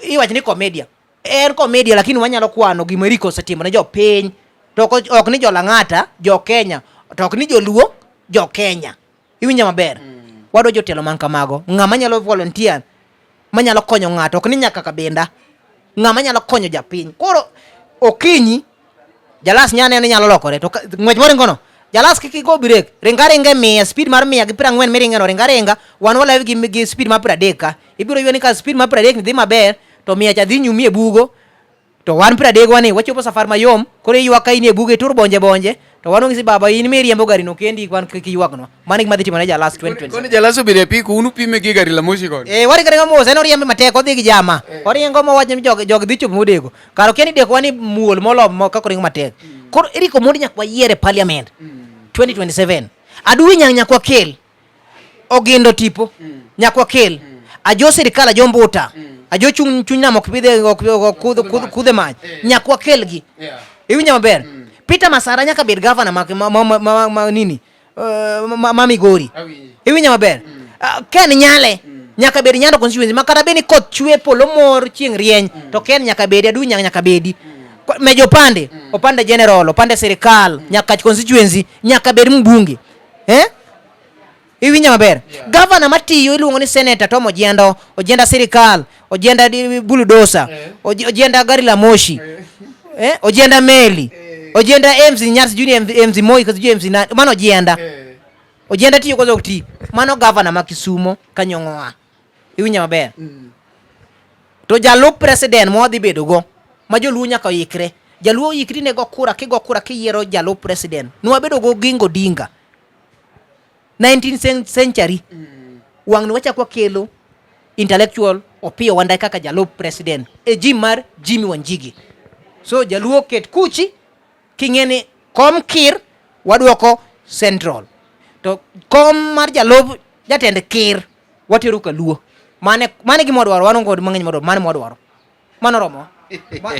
iwacho ni komedia. En komedia lakini wanyalo kwano gima Eric osetimo ne jopiny. To ok ni jo Lang'ata, jo Kenya, to ok ni joluo, jo Kenya. Iwinja maber. Wadwa jotelo man kamago. Ng'ama nyalo volunteer, manyalo konyo ng'ato, ok ni nyaka kabenda. Ng'ama nyalo konyo japiny. Koro okinyi Jalas nyane ne nyalo lokore to ng'wech moringono. Jalas kiki go break. Ringa mia speed mar 140 miringeno ringa wan wala gi speed mar 30. Ibiro yweni ka speed mar 30 ni dhi maber to 100 cha dhi nyumi e bugo. To wan 30 wani wachopo safar mayom kore ywak ka in e buge tur bonje to wan ngisi baba in miriembo gari no kendi kwan kiywakno mani gima dhi timone Jalas 2020. Kone Jalas obire piko unu pime gi gari la moshi kon. Wari gari ngamo seno riembe matek odhi gi jama. Oriengo mo wachni jog dhi chop modego. Karo kendi deko wani muol molom ka koringo matek. Koro Eric Omondi nyakwa yiere parliament 2027. Aduwi nyakwa kel ogindo tipo nyakwa kel ajo sirikal ajo mbuta ajo chuny na mokbide kudhe many nyakwa kelgi iwinja maber. Peter Masara nyaka bed governor ma nini ma Migori iwinja maber. Ken Nyale nyaka bed Nyando constituency makata beni koth chwe polo mor chieng' rieny to Ken nyaka bedi Aduwi nyaka bedi mejo opande general opande serikal nyaka constituency nyaka bed mbunge iwinja maber. Governor matiyo iluongo ni Senator Tom Ojienda serikal Ojienda bulldozer Ojienda gari la moshi Ojienda meli Ojienda MC Nyars Junior MC Moi kazi MC na mano Ojienda tiyo kozo ti mano governor ma Kisumo Kanyong'oa iwinja maber. To jalup president modhi bedo go ma joluo nyaka yikre jaluo yikri ne go kura kiyiero jalup president nwa bedo go Gingo Dinga 19th century wang'ni wachakwa kelo intellectual Opiyo Wandayi kaka jalup president jim mar Jimmy Wanjigi. So jaluo ket kuchi king'eni kom kir wadwoko central to kom mar jalup jatend kir watero kaluo mane gima dwaro wan ngod mang'eny modwaro mane modwaro mano romo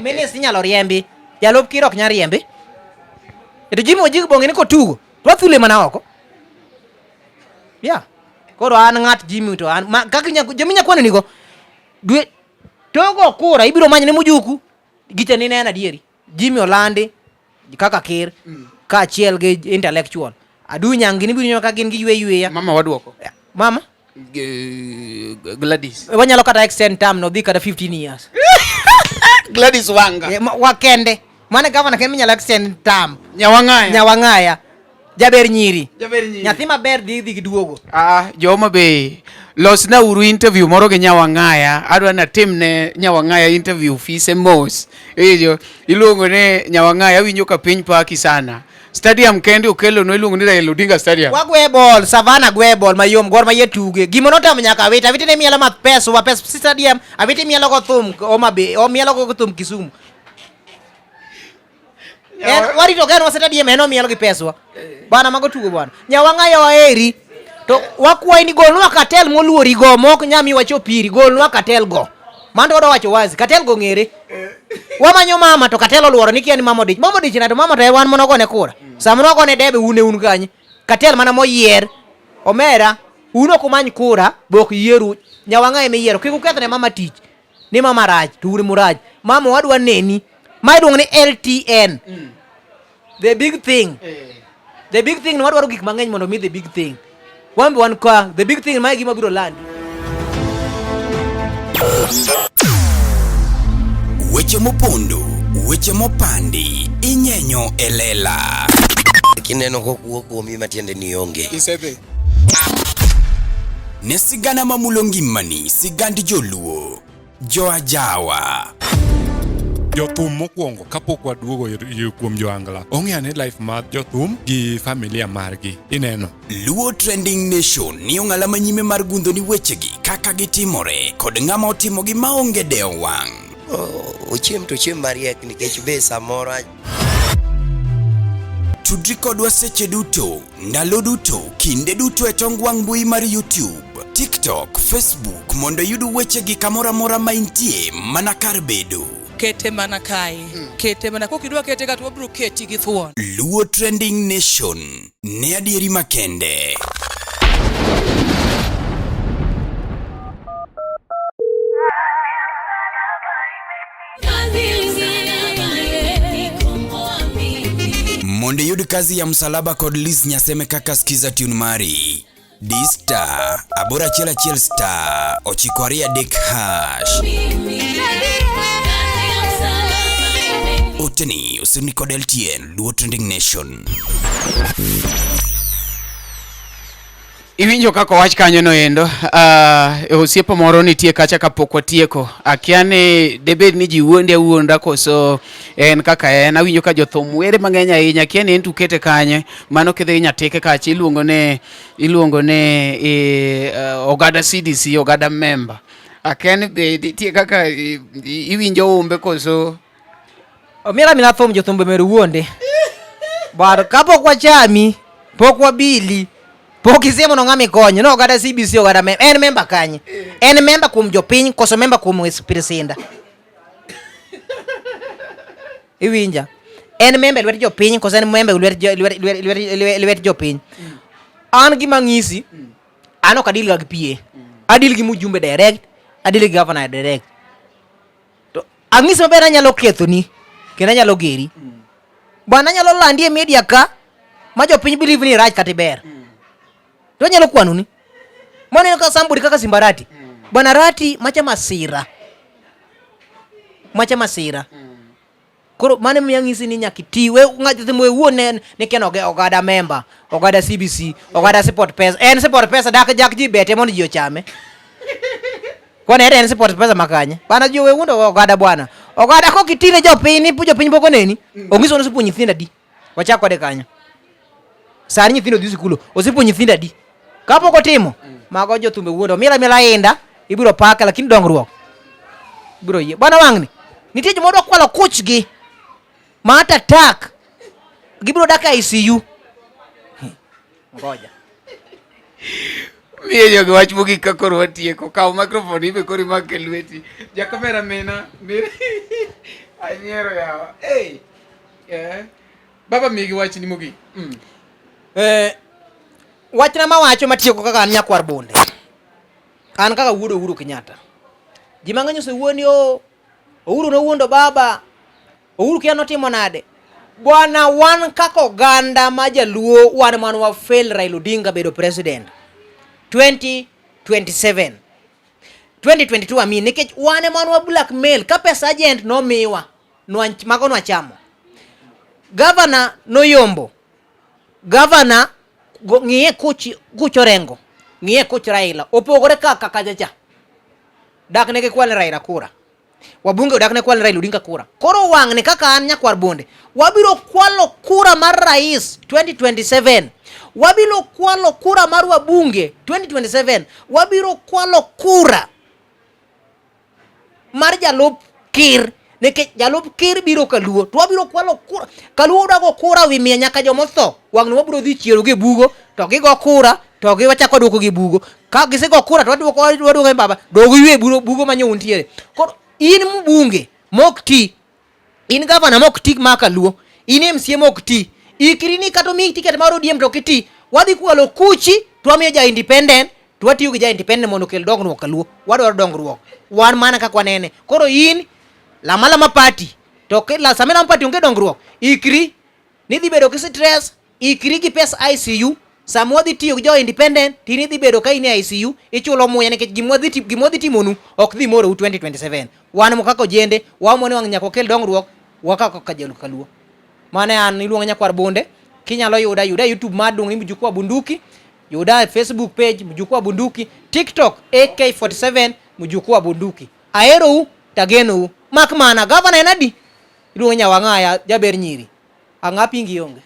minis inyalo riembi jalup kir ok nyal riembi to Jimmy Wanjigi bonge ni kotugo to thule mana oko koro an ng'at Jimmy to an kaka jami nyakwano nigo dwe togo kura ibiro manye ne mujuku gicha ni nena dieri Jimmy olandi kaka kir ka achiel gi intellectual Aduwi nyangi ni biro ka gin gi yweya mama wadwoko mama Gladys wanyalo kata extend term no dhi kata 15 years Gladys Wanga wakende mane governor ken minyalo extend term Nyawang'aya jaber nyiri nyathi maber dhi giduogo. Joma be losna uru interview moro gi Nyawang'aya adwa na timne Nyawang'aya interview fise mos iluongo ne Nyawang'aya winjo ka piny paki sana stadium kende okelo no iluongo ni Raila Odinga stadium wagwe ball Savana gwe ball mayom gor maye tuge gimono tam nyaka awiti ne mielo math pesa wa pesa stadium awiti mielo go thum Omabe o mielo go thum Kisumu warito gano stadium eno mielo gi pesa bana mago tugo bwana Nyawang'aya waeri to wakwai ni golwa katel moluori go mok nyami wacho piri golwa katel go mando wado wacho wazi katel go ngere wamanyo mama to katel oluoro ni kiani mama dich na to mama to wan mono gone kura samno gone debe un kanye katel mana moyier omera uno kumany kura bok yieru Nyawang'aya me yiero kiku kethne mama tich ni mama raj to uri muraj mama wadwa neni mai duong ni LTN the big thing no wadwaro gik mang'eny mondo mi the big thing wambi wan kwa the big thing mai gima biro land weche mopondo weche mopandi inyenyo elela kineno kokuo kuomi matiende ni onge isebe ne sigana mamulo ngimani sigand joluo jo ajawa jothum mokwongo kapok waduogo kuom joangla ong'e ane life mar jothum gi familia margi ineno. Luo Trending Nation ni ong'ala manyime mar gundho ni wechegi kaka gitimore kod ng'ama otimogi maonge deo wang'. Ochiem to chiem mariek nikech be samoro Tudri kodwa seche duto, ndalo duto, kinde duto e tong wang' mbui mar YouTube, TikTok, Facebook mondo yud wechegi kamora mora ma intie mana kar bedo. Kete mana kae. Kete mana kokidwa kete kata wabro keti gi thuon. Luo Trending Nation ne adieri makende. Monde yud kazi ya msalaba kod Liz Nyaseme kaka skiza tune mari D-Star abora chela chel star ochikoria dek hash Oteni usuni kod LTN Luo Trending Nation. Iwinjo kako wach kanyo no endo. Osiepo moro nitie kacha kapok watieko. Akiane debed ni ji wuonda koso en kaka en. Awinjo ka jothum were mang'eny ahinya. Akiane en tukete kanye. Mano kidhi nyateke kacha iluongo ne Ogada CDC, Ogada member. Akiane be nitie kaka iwinjo umbe koso. Omira mina thum jothum be meru wuonde. Bar kapok wachami, pok wabili. Poki siemo no ngami konyo no Ogada CBC Ogada member en member kanye en member kum jopiny koso member kum presinda iwinja en member lwet jopiny koso en member lwet jopiny an gi mang'isi an ok adil gi PA adil gi mujumbe direct adil gi governor direct to ang'isi maber anyalo kethoni kendo anyalo geri bwana anyalo landi e media ka ma jopiny believe ni rach kata ber to nyalo kwanu ni mone ka samburi kaka Simbarati bwana Rati macha masira koro mane myang'isi ni nyakitiwe ng'atimo wuone ne ken Ogada member Ogada CBC Ogada support pesa en support pesa dak jak ji bete mondo ji ochame kone en support pesa makanye bana jo we wundo Ogada bwana Ogada ko kitine jopiny boko neni ongiso no sipu nyithinda di wachako de kanya sari nyithindo dhi sikulu osipu nyithinda di kapok otimo mago jothumbe wuondo mila inda ibiro paka lakini dongruok biro yie bwana wang'ni nitie joma odwa kwalo kuchgi mata tak gibiro dak ICU ngoja miye jogi wach mogik ka koro watieko kawo microphone ibe koro imake lweti ja kamera mena anyiero yawa baba migi wach ni mogik wachna mawacho matieko kaka an nyakwar bonde an kaka wuodo Uhuru Kenyatta ji mang'eny osewuoni Uhuru nowuondo baba Uhuru kia notimo nade bwana wan kaka oganda ma jaluo wan man wa fail Raila Odinga bedo president 2022 amin nikech wan man wa blackmail ka pesa agent nomiwa mago nwachamo governor noyombo governor ng'iye kuchorengo ng'iye kuch Raila opogore kaka kajacha dak ne kwal Raila kura wabunge dak ne kwal Raila Odinga kura koro wang' ne kaka an nyakwar bonde wabiro kwalo kura mar rais 2027 wabiro kwalo kura mar wabunge 2027 wabiro kwalo kura mar jalup kir nikech jalup kir biro kaluo to wabiro kwalo kura kaluo dago kura wi miya nyaka jomotho wang'no wabiro dhi chiero gi bugo to gigo kura to giwachako duoko gi bugo ka gisego kura to waduoko baba dogo ywe bugo manyo untiere koro in mbunge mok ti in governor mok ti ma kaluo in MCA mok ti ikrini kato mi ticket mar ODM to kiti wadhi kwalo kuchi to wamiyo ja independent to watiyo gi ja independent mondo kel dongruok kaluo wadwaro dongruok wan mana kaka wanene koro in lama party to la samela party onge dongruok ikri ni dhi bedo gi stress ikri gi pesa ICU samodhi tiyo gi jo independent tini dhi bedo ka in ICU ichulo muya nikech gimodhi timonu ok dhi moro 2027 wan mo kaka jende wamone wang' nyako kel dongruok wakaka kajelu kaluo mane an iluonga nyakwar bonde kinyalo yuda YouTube madung ni Mjukuu Bunduki yuda Facebook page Mjukuu Bunduki TikTok AK47 Mjukuu Bunduki aero tageno makmana governor enadi iluongo Nyawang'aya jaber nyiri. Ang'a pingi onge.